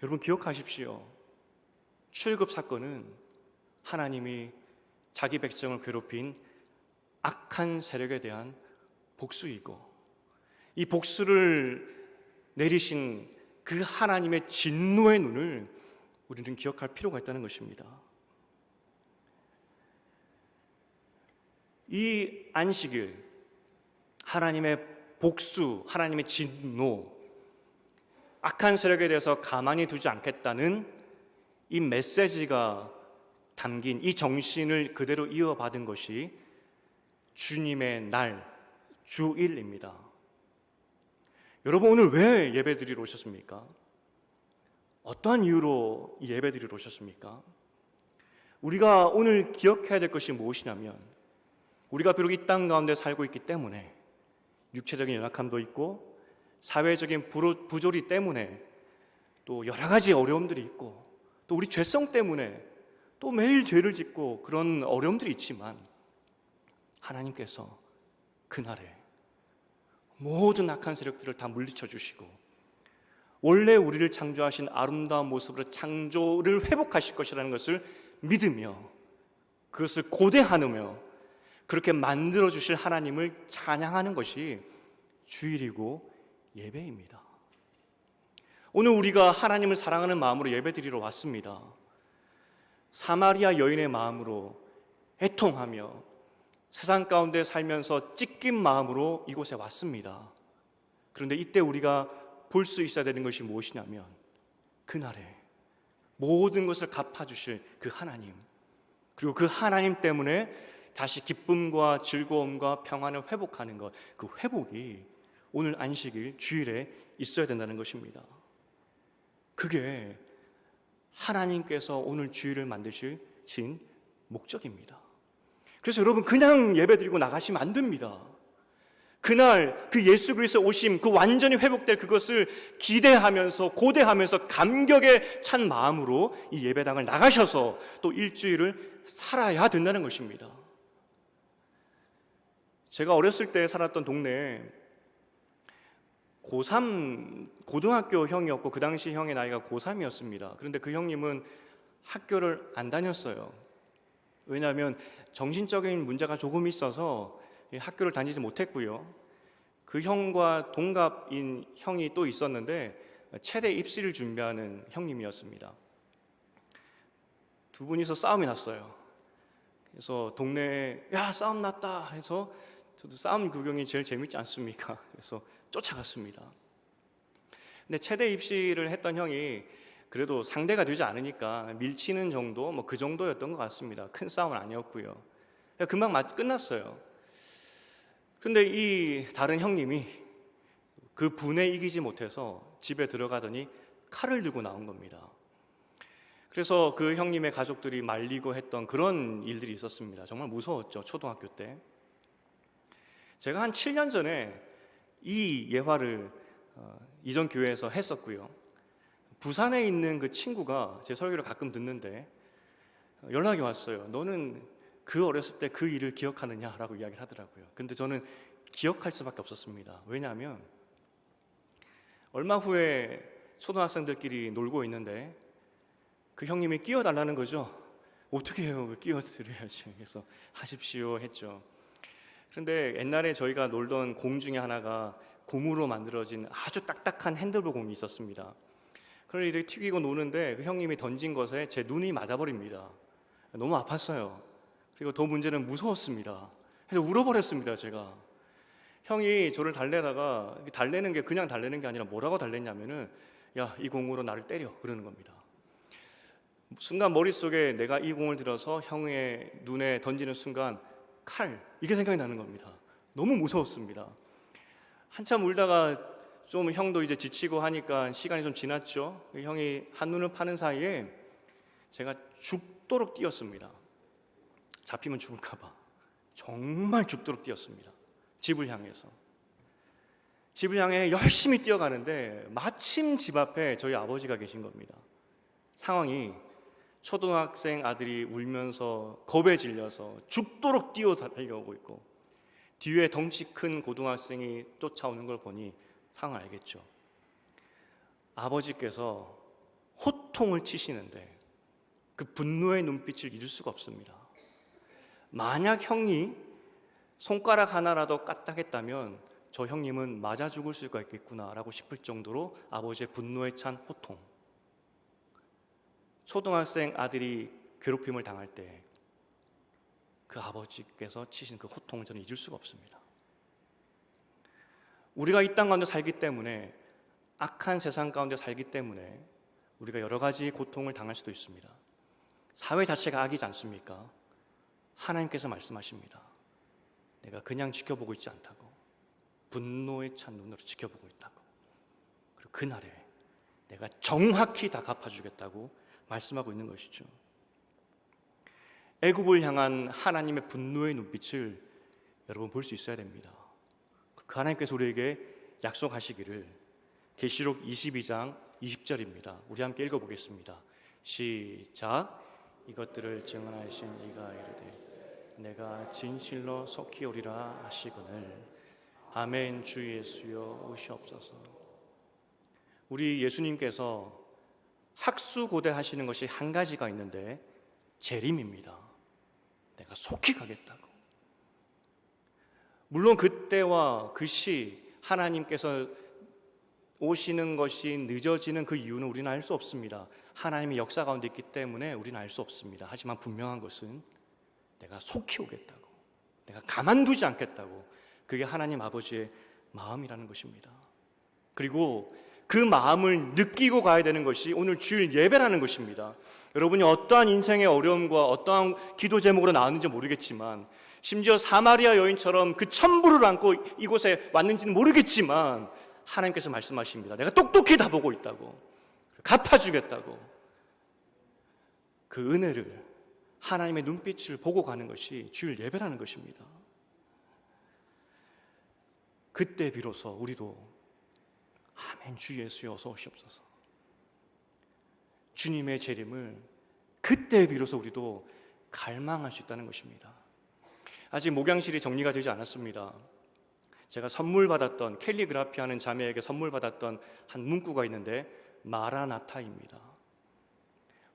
여러분 기억하십시오. 출애굽 사건은 하나님이 자기 백성을 괴롭힌 악한 세력에 대한 복수이고, 이 복수를 내리신 그 하나님의 진노의 눈을 우리는 기억할 필요가 있다는 것입니다. 이 안식일, 하나님의 복수, 하나님의 진노, 악한 세력에 대해서 가만히 두지 않겠다는 이 메시지가 담긴 이 정신을 그대로 이어받은 것이 주님의 날, 주일입니다. 여러분 오늘 왜 예배 드리러 오셨습니까? 어떠한 이유로 이 예배드리러 오셨습니까? 우리가 오늘 기억해야 될 것이 무엇이냐면 우리가 비록 이 땅 가운데 살고 있기 때문에 육체적인 연약함도 있고 사회적인 부조리 때문에 또 여러 가지 어려움들이 있고 또 우리 죄성 때문에 또 매일 죄를 짓고 그런 어려움들이 있지만 하나님께서 그날에 모든 악한 세력들을 다 물리쳐 주시고 원래 우리를 창조하신 아름다운 모습으로 창조를 회복하실 것이라는 것을 믿으며 그것을 고대하며 그렇게 만들어 주실 하나님을 찬양하는 것이 주일이고 예배입니다. 오늘 우리가 하나님을 사랑하는 마음으로 예배드리러 왔습니다. 사마리아 여인의 마음으로 애통하며 세상 가운데 살면서 찢긴 마음으로 이곳에 왔습니다. 그런데 이때 우리가 볼 수 있어야 되는 것이 무엇이냐면 그날에 모든 것을 갚아주실 그 하나님, 그리고 그 하나님 때문에 다시 기쁨과 즐거움과 평안을 회복하는 것, 그 회복이 오늘 안식일 주일에 있어야 된다는 것입니다. 그게 하나님께서 오늘 주일을 만드신 목적입니다. 그래서 여러분 그냥 예배드리고 나가시면 안 됩니다. 그날 그 예수 그리스도의 오심, 그 완전히 회복될 그것을 기대하면서 고대하면서 감격에 찬 마음으로 이 예배당을 나가셔서 또 일주일을 살아야 된다는 것입니다. 제가 어렸을 때 살았던 동네에 고3 고등학교 형이었고 그 당시 형의 나이가 고3이었습니다. 그런데 그 형님은 학교를 안 다녔어요. 왜냐하면 정신적인 문제가 조금 있어서 학교를 다니지 못했고요. 그 형과 동갑인 형이 또 있었는데 체대 입시를 준비하는 형님이었습니다. 두 분이서 싸움이 났어요. 그래서 동네에 야 싸움 났다 해서 저도 싸움 구경이 제일 재밌지 않습니까? 그래서 쫓아갔습니다. 근데 체대 입시를 했던 형이 그래도 상대가 되지 않으니까 밀치는 정도 뭐 그 정도였던 것 같습니다. 큰 싸움은 아니었고요. 금방 끝났어요. 근데 이 다른 형님이 그 분에 이기지 못해서 집에 들어가더니 칼을 들고 나온 겁니다. 그래서 그 형님의 가족들이 말리고 했던 그런 일들이 있었습니다. 정말 무서웠죠. 초등학교 때. 제가 한 7년 전에 이 예화를 이전 교회에서 했었고요. 부산에 있는 그 친구가 제 설교를 가끔 듣는데 연락이 왔어요. 너는 그 어렸을 때 그 일을 기억하느냐라고 이야기를 하더라고요. 근데 저는 기억할 수밖에 없었습니다. 왜냐하면 얼마 후에 초등학생들끼리 놀고 있는데 그 형님이 끼워달라는 거죠. 어떻게 해요? 끼워드려야지. 그래서 하십시오 했죠. 그런데 옛날에 저희가 놀던 공 중에 하나가 고무로 만들어진 아주 딱딱한 핸드볼 공이 있었습니다. 그걸 이렇게 튀기고 노는데 그 형님이 던진 것에 제 눈이 맞아버립니다. 너무 아팠어요. 그리고 더 문제는 무서웠습니다. 그래서 울어버렸습니다. 제가. 형이 저를 달래다가 달래는 게 그냥 달래는 게 아니라 뭐라고 달랬냐면은 야, 이 공으로 나를 때려 그러는 겁니다. 순간 머릿속에 내가 이 공을 들어서 형의 눈에 던지는 순간 칼, 이게 생각이 나는 겁니다. 너무 무서웠습니다. 한참 울다가 좀 형도 이제 지치고 하니까 시간이 좀 지났죠. 형이 한눈을 파는 사이에 제가 죽도록 뛰었습니다. 잡히면 죽을까 봐. 정말 죽도록 뛰었습니다. 집을 향해서. 집을 향해 열심히 뛰어가는데 마침 집 앞에 저희 아버지가 계신 겁니다. 상황이 초등학생 아들이 울면서 겁에 질려서 죽도록 뛰어 달려오고 있고 뒤에 덩치 큰 고등학생이 쫓아오는 걸 보니 상황을 알겠죠. 아버지께서 호통을 치시는데 그 분노의 눈빛을 잊을 수가 없습니다. 만약 형이 손가락 하나라도 까딱했다면 저 형님은 맞아 죽을 수가 있겠구나라고 싶을 정도로 아버지의 분노에 찬 호통. 초등학생 아들이 괴롭힘을 당할 때 그 아버지께서 치신 그 호통을 저는 잊을 수가 없습니다. 우리가 이 땅 가운데 살기 때문에 악한 세상 가운데 살기 때문에 우리가 여러 가지 고통을 당할 수도 있습니다. 사회 자체가 악이지 않습니까? 하나님께서 말씀하십니다. 내가 그냥 지켜보고 있지 않다고 분노에 찬 눈으로 지켜보고 있다고. 그리고 그날에 내가 정확히 다 갚아주겠다고 말씀하고 있는 것이죠. 애굽을 향한 하나님의 분노의 눈빛을 여러분 볼 수 있어야 됩니다. 그 하나님께서 우리에게 약속하시기를 계시록 22장 20절입니다. 우리 함께 읽어보겠습니다. 시작. 이것들을 증언하신 이가 이르되 내가 진실로 속히 오리라 하시거늘 아멘. 주 예수여 오시옵소서. 우리 예수님께서 학수고대 하시는 것이 한 가지가 있는데 재림입니다. 내가 속히 가겠다고. 물론 그때와 그 시 하나님께서 오시는 것이 늦어지는 그 이유는 우리는 알 수 없습니다. 하나님의 역사 가운데 있기 때문에 우리는 알 수 없습니다. 하지만 분명한 것은 내가 속히 오겠다고, 내가 가만두지 않겠다고, 그게 하나님 아버지의 마음이라는 것입니다. 그리고 그 마음을 느끼고 가야 되는 것이 오늘 주일 예배라는 것입니다. 여러분이 어떠한 인생의 어려움과 어떠한 기도 제목으로 나왔는지 모르겠지만, 심지어 사마리아 여인처럼 그 천부를 안고 이곳에 왔는지는 모르겠지만 하나님께서 말씀하십니다. 내가 똑똑히 다 보고 있다고, 갚아주겠다고. 그 은혜를, 하나님의 눈빛을 보고 가는 것이 주일 예배라는 것입니다. 그때 비로소 우리도 아멘 주 예수여 어서 오시옵소서, 주님의 재림을 그때 비로소 우리도 갈망할 수 있다는 것입니다. 아직 목양실이 정리가 되지 않았습니다. 제가 선물 받았던, 캘리그라피 하는 자매에게 선물 받았던 한 문구가 있는데 마라나타입니다.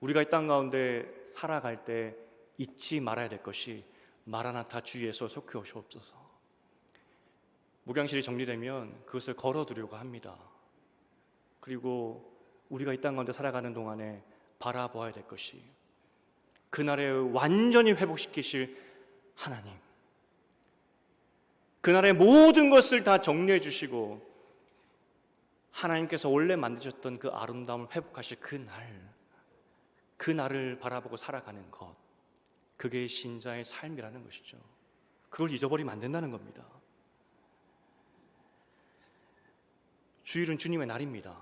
우리가 이 땅 가운데 살아갈 때 잊지 말아야 될 것이 마라나타 주 예수 속히 오시옵소서. 목양실이 정리되면 그것을 걸어두려고 합니다. 그리고 우리가 이 땅 가운데 살아가는 동안에 바라보아야 될 것이 그날에 완전히 회복시키실 하나님, 그날의 모든 것을 다 정리해 주시고 하나님께서 원래 만드셨던 그 아름다움을 회복하실 그날을 바라보고 살아가는 것, 그게 신자의 삶이라는 것이죠. 그걸 잊어버리면 안 된다는 겁니다. 주일은 주님의 날입니다.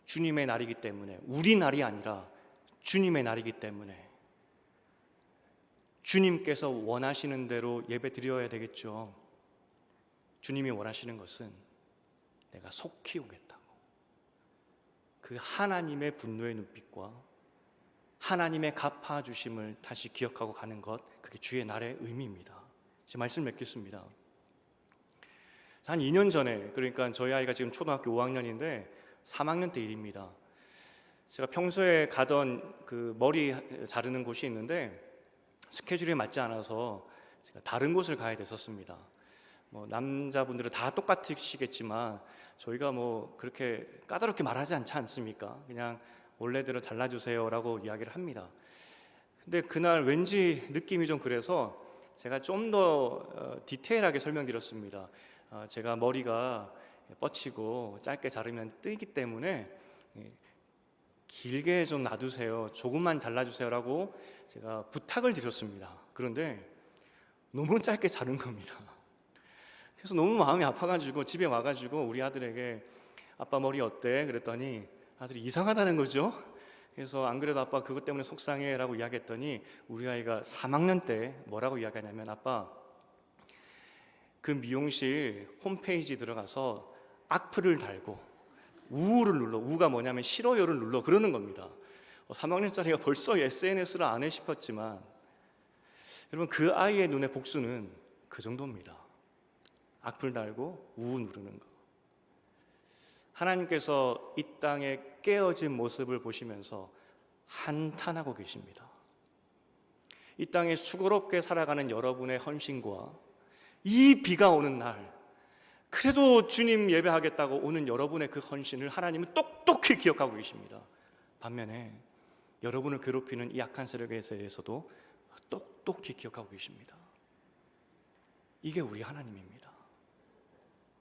주님의 날이기 때문에, 우리 날이 아니라 주님의 날이기 때문에 주님께서 원하시는 대로 예배 드려야 되겠죠. 주님이 원하시는 것은 내가 속히 오겠다고, 그 하나님의 분노의 눈빛과 하나님의 갚아주심을 다시 기억하고 가는 것, 그게 주의 날의 의미입니다. 제 말씀 맺겠습니다. 한 2년 전에, 그러니까 저희 아이가 지금 초등학교 5학년인데 3학년 때 일입니다. 제가 평소에 가던 그 머리 자르는 곳이 있는데 스케줄이 맞지 않아서 제가 다른 곳을 가야 됐었습니다. 남자분들은 다 똑같으시겠지만 저희가 그렇게 까다롭게 말하지 않지 않습니까? 그냥 원래대로 잘라주세요라고 이야기를 합니다. 근데 그날 왠지 느낌이 좀 그래서 제가 좀 더 디테일하게 설명드렸습니다. 제가 머리가 뻗치고 짧게 자르면 뜨기 때문에 길게 좀 놔두세요, 조금만 잘라주세요라고 제가 부탁을 드렸습니다. 그런데 너무 짧게 자른 겁니다. 그래서 너무 마음이 아파가지고 집에 와가지고 우리 아들에게 아빠 머리 어때? 그랬더니 아들이 이상하다는 거죠. 그래서 안 그래도 아빠 그것 때문에 속상해 라고 이야기했더니 우리 아이가 3학년 때 뭐라고 이야기하냐면, 아빠 그 미용실 홈페이지 들어가서 악플을 달고 우를 눌러, 우가 뭐냐면 싫어요를 눌러, 그러는 겁니다. 3학년짜리가 벌써 SNS를 안 해 싶었지만 여러분, 그 아이의 눈에 복수는 그 정도입니다. 악플 달고 우 누르는 거. 하나님께서 이 땅에 깨어진 모습을 보시면서 한탄하고 계십니다. 이 땅에 수고롭게 살아가는 여러분의 헌신과 이 비가 오는 날 그래도 주님 예배하겠다고 오는 여러분의 그 헌신을 하나님은 똑똑히 기억하고 계십니다. 반면에 여러분을 괴롭히는 이 악한 세력에 대해서도 똑똑히 기억하고 계십니다. 이게 우리 하나님입니다.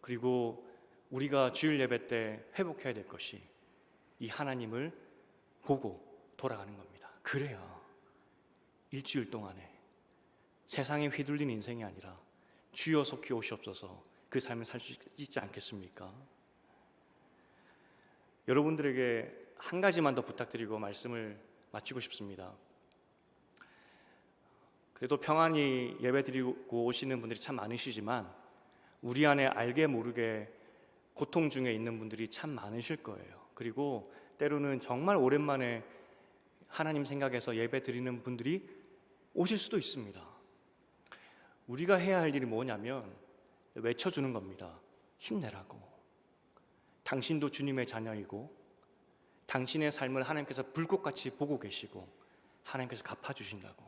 그리고 우리가 주일 예배 때 회복해야 될 것이 이 하나님을 보고 돌아가는 겁니다. 그래야 일주일 동안에 세상에 휘둘린 인생이 아니라 주여 속히 오시옵소서 그 삶을 살 수 있지 않겠습니까? 여러분들에게 한 가지만 더 부탁드리고 말씀을 마치고 싶습니다. 그래도 평안히 예배드리고 오시는 분들이 참 많으시지만 우리 안에 알게 모르게 고통 중에 있는 분들이 참 많으실 거예요. 그리고 때로는 정말 오랜만에 하나님 생각해서 예배 드리는 분들이 오실 수도 있습니다. 우리가 해야 할 일이 뭐냐면 외쳐주는 겁니다. 힘내라고. 당신도 주님의 자녀이고 당신의 삶을 하나님께서 불꽃같이 보고 계시고 하나님께서 갚아주신다고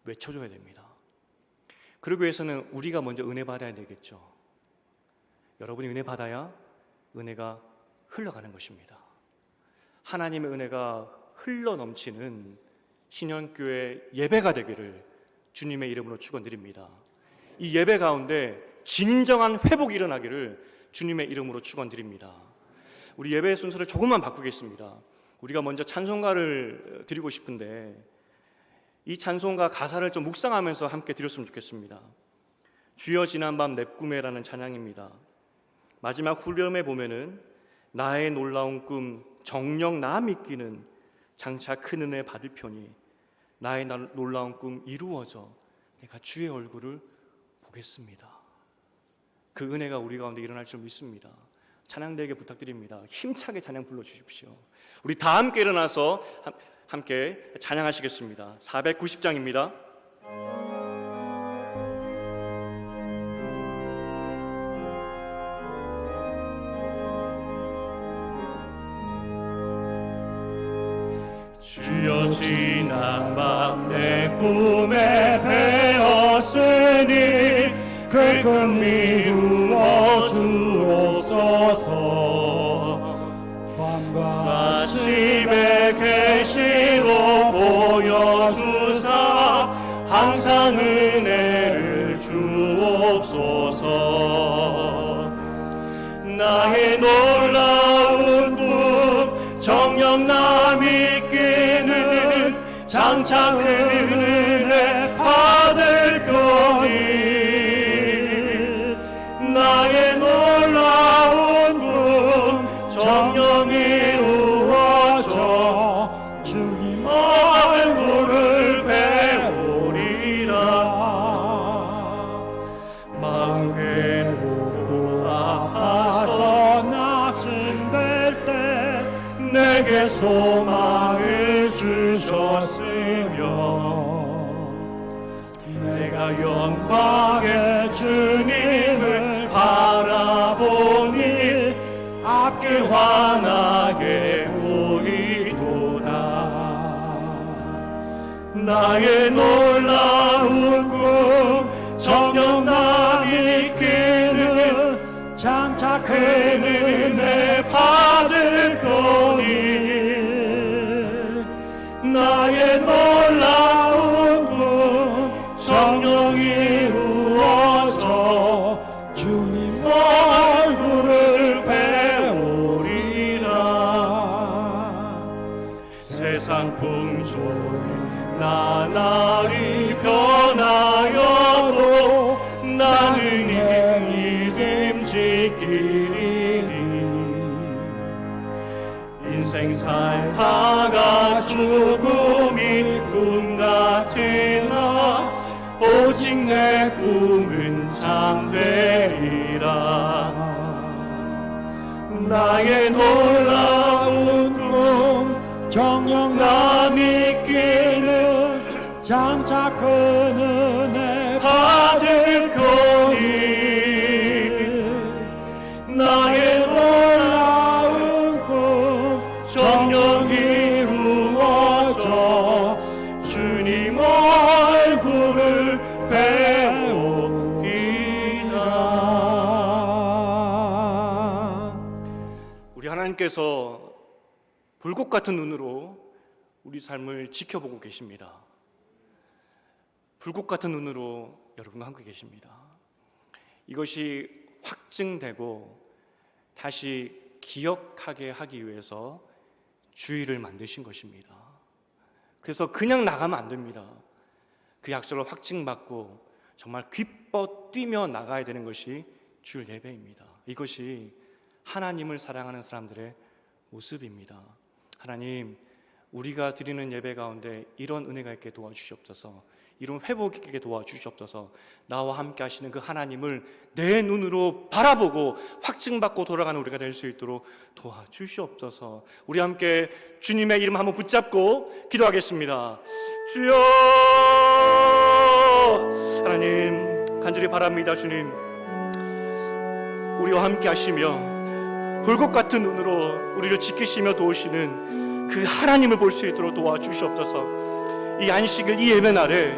외쳐줘야 됩니다. 그러기 위해서는 우리가 먼저 은혜 받아야 되겠죠. 여러분이 은혜 받아야 은혜가 흘러가는 것입니다. 하나님의 은혜가 흘러 넘치는 신현교회 예배가 되기를 주님의 이름으로 축원드립니다. 이 예배 가운데 진정한 회복이 일어나기를 주님의 이름으로 축원드립니다. 우리 예배 순서를 조금만 바꾸겠습니다. 우리가 먼저 찬송가를 드리고 싶은데 이 찬송가 가사를 좀 묵상하면서 함께 드렸으면 좋겠습니다. 주여 지난밤 내 꿈에라는 찬양입니다. 마지막 후렴에 보면은 나의 놀라운 꿈 정녕 나 믿기는 장차 큰 은혜 받을 편이 나의 놀라운 꿈 이루어져 내가 주의 얼굴을 보겠습니다. 그 은혜가 우리 가운데 일어날 줄 믿습니다. 찬양대에게 부탁드립니다. 힘차게 찬양 불러주십시오. 우리 다 함께 일어나서 함께 찬양하시겠습니다. 490장입니다. 주여 지난 밤 내 꿈에 배었으니 그 꿈 이루어 주옵소서. 밤과 아침에 계시로 보여주사 항상 은혜를 주옵소서. 나의 놀라운 꿈 정녕 나 믿기는 장차 큰 은혜 받을 거니 나의 놀라운 꿈 정녕 이루어져 주님 얼굴을 배우리라. 마음 괴롭고 아파서 낙심될 때 내게 소망을 주셨으며 내가 영광의 주님을 바라보니 앞길 환하게 보이도다. 나의 놀라운 꿈 정녕 나 믿기는 장차 큰 은혜 받을 거니 나의 놀라운 꿈 정녕 이루어져 주님 얼굴을 배우리라. 세상 풍조는 나날이 변하여도 나는 이 믿음 지키리니 인생 살다가 죽음이 꿈 같으나 오직 내 꿈은 참되리라. 나의 놀라운 꿈 정녕 나 믿기는 장차 큰 은혜 받을 거니 나의 놀라운 꿈 정녕 이루어져 주님 얼굴을 배우리라. 우리 하나님께서 불꽃 같은 눈으로 우리 삶을 지켜보고 계십니다. 불꽃 같은 눈으로 여러분과 함께 계십니다. 이것이 확증되고 다시 기억하게 하기 위해서 주의를 만드신 것입니다. 그래서 그냥 나가면 안 됩니다. 그 약속을 확증받고 정말 기뻐 뛰며 나가야 되는 것이 주일 예배입니다. 이것이 하나님을 사랑하는 사람들의 모습입니다. 하나님, 우리가 드리는 예배 가운데 이런 은혜가 있게 도와주시옵소서. 이런 회복 있게 도와주시옵소서. 나와 함께 하시는 그 하나님을 내 눈으로 바라보고 확증받고 돌아가는 우리가 될 수 있도록 도와주시옵소서. 우리 함께 주님의 이름 한번 붙잡고 기도하겠습니다. 주여, 하나님 간절히 바랍니다. 주님, 우리와 함께 하시며 불꽃 같은 눈으로 우리를 지키시며 도우시는 그 하나님을 볼 수 있도록 도와주시옵소서. 이 안식일, 이 예배 날에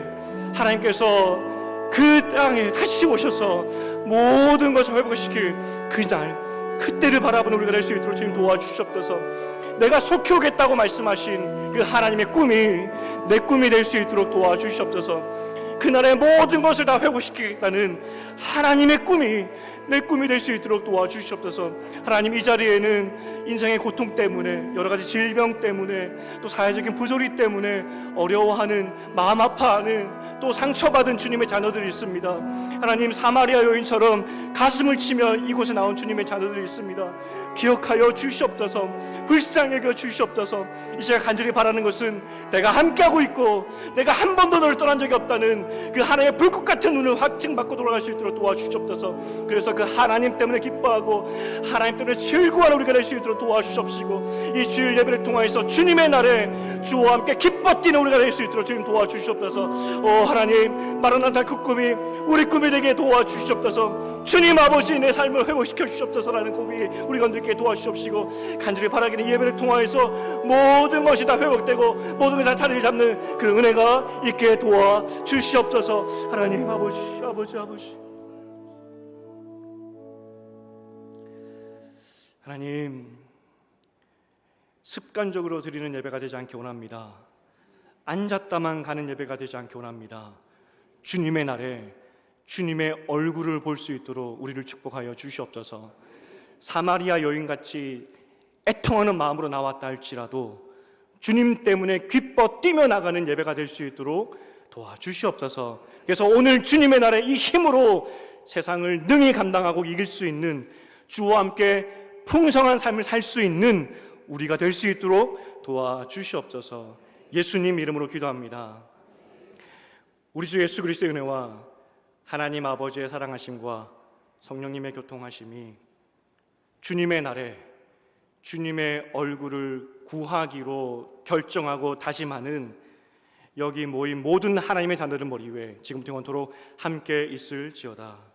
하나님께서 그 땅에 다시 오셔서 모든 것을 회복시킬 그날, 그때를 바라보는 우리가 될 수 있도록 주님 도와주시옵소서. 내가 속히 오겠다고 말씀하신 그 하나님의 꿈이 내 꿈이 될 수 있도록 도와주시옵소서. 그날의 모든 것을 다 회복시키겠다는 하나님의 꿈이 내 꿈이 될 수 있도록 도와주시옵소서. 하나님, 이 자리에는 인생의 고통 때문에, 여러 가지 질병 때문에, 또 사회적인 부조리 때문에 어려워하는, 마음 아파하는, 또 상처받은 주님의 자녀들이 있습니다. 하나님, 사마리아 여인처럼 가슴을 치며 이곳에 나온 주님의 자녀들이 있습니다. 기억하여 주시옵소서. 불쌍히 여겨 주시옵소서. 이 시간 간절히 바라는 것은 내가 함께하고 있고 내가 한 번도 너를 떠난 적이 없다는 그 하나님의 불꽃 같은 눈을 확증받고 돌아갈 수 있도록 도와주시옵소서. 그래서 그 하나님 때문에 기뻐하고 하나님 때문에 즐거워하는 우리가 될 수 있도록 도와주시옵시고, 이 주일 예배를 통하여서 주님의 날에 주와 함께 기뻐 뛰는 우리가 될 수 있도록 주님 도와주시옵소서. 오 하나님, 마라나타 그 꿈이 우리 꿈이 되게 도와주시옵소서. 주님 아버지, 내 삶을 회복시켜 주시옵소서라는 고백이 우리 건들께 도와주시옵시고, 간절히 바라기는 예배를 통하여서 모든 것이 다 회복되고 모든 것이 다 자리를 잡는 그 은혜가 있게 도와주시옵소서. 하나님 아버지, 하나님, 습관적으로 드리는 예배가 되지 않기 원합니다. 앉았다만 가는 예배가 되지 않기 원합니다. 주님의 날에 주님의 얼굴을 볼 수 있도록 우리를 축복하여 주시옵소서. 사마리아 여인같이 애통하는 마음으로 나왔다 할지라도 주님 때문에 기뻐 뛰며 나가는 예배가 될 수 있도록 도와주시옵소서. 그래서 오늘 주님의 날에 이 힘으로 세상을 능히 감당하고 이길 수 있는, 주와 함께 풍성한 삶을 살 수 있는 우리가 될 수 있도록 도와주시옵소서. 예수님 이름으로 기도합니다. 우리 주 예수 그리스도의 은혜와 하나님 아버지의 사랑하심과 성령님의 교통하심이 주님의 날에 주님의 얼굴을 구하기로 결정하고 다짐하는 여기 모인 모든 하나님의 자녀들 머리 위에 지금부터 영원토록 함께 있을지어다.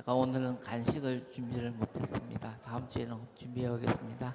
제가 오늘은 간식을 준비를 못했습니다. 다음 주에는 준비해 오겠습니다.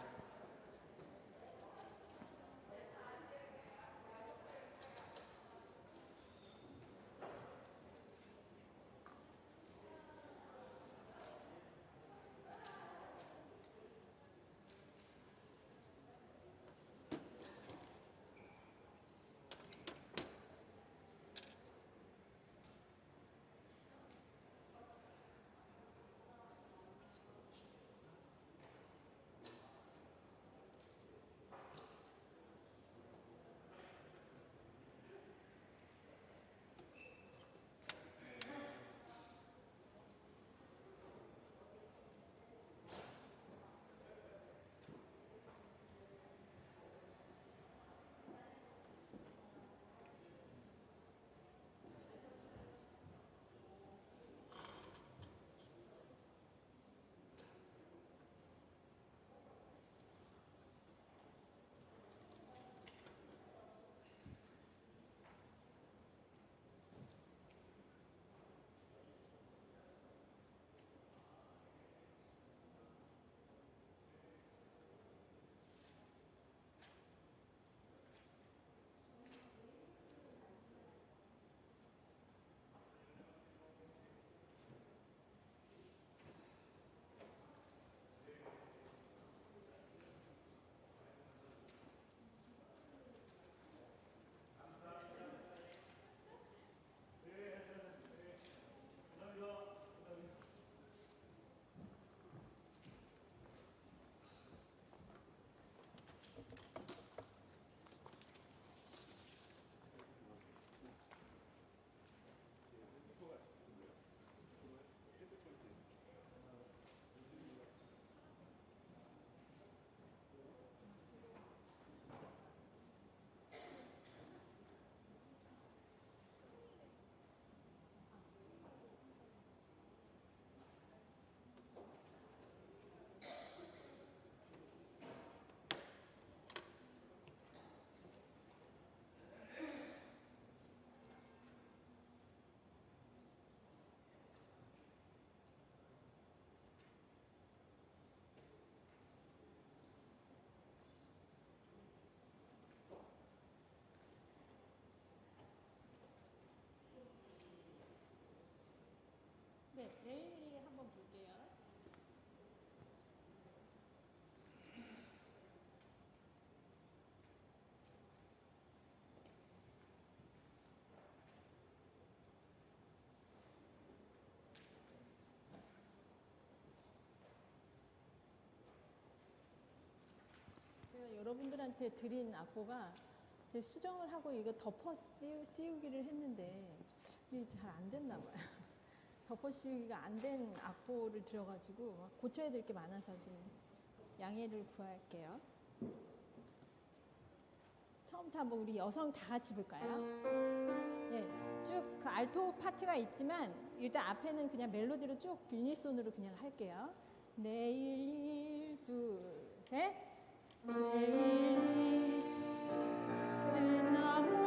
내일 한번 볼게요. 제가 여러분들한테 드린 악보가 이제 수정을 하고 이거 덮어 씌우기를 했는데 이게 잘 안 됐나 봐요. 덮어 씌우기가 안 된 악보를 들여가지고 막 고쳐야 될 게 많아서 지금 양해를 구할게요. 처음부터 한번 우리 여성 다 같이 볼까요? 예, 쭉 그 알토 파트가 있지만 일단 앞에는 그냥 멜로디로 쭉 유니손으로 그냥 할게요. 내일 둘 셋. 내일 너무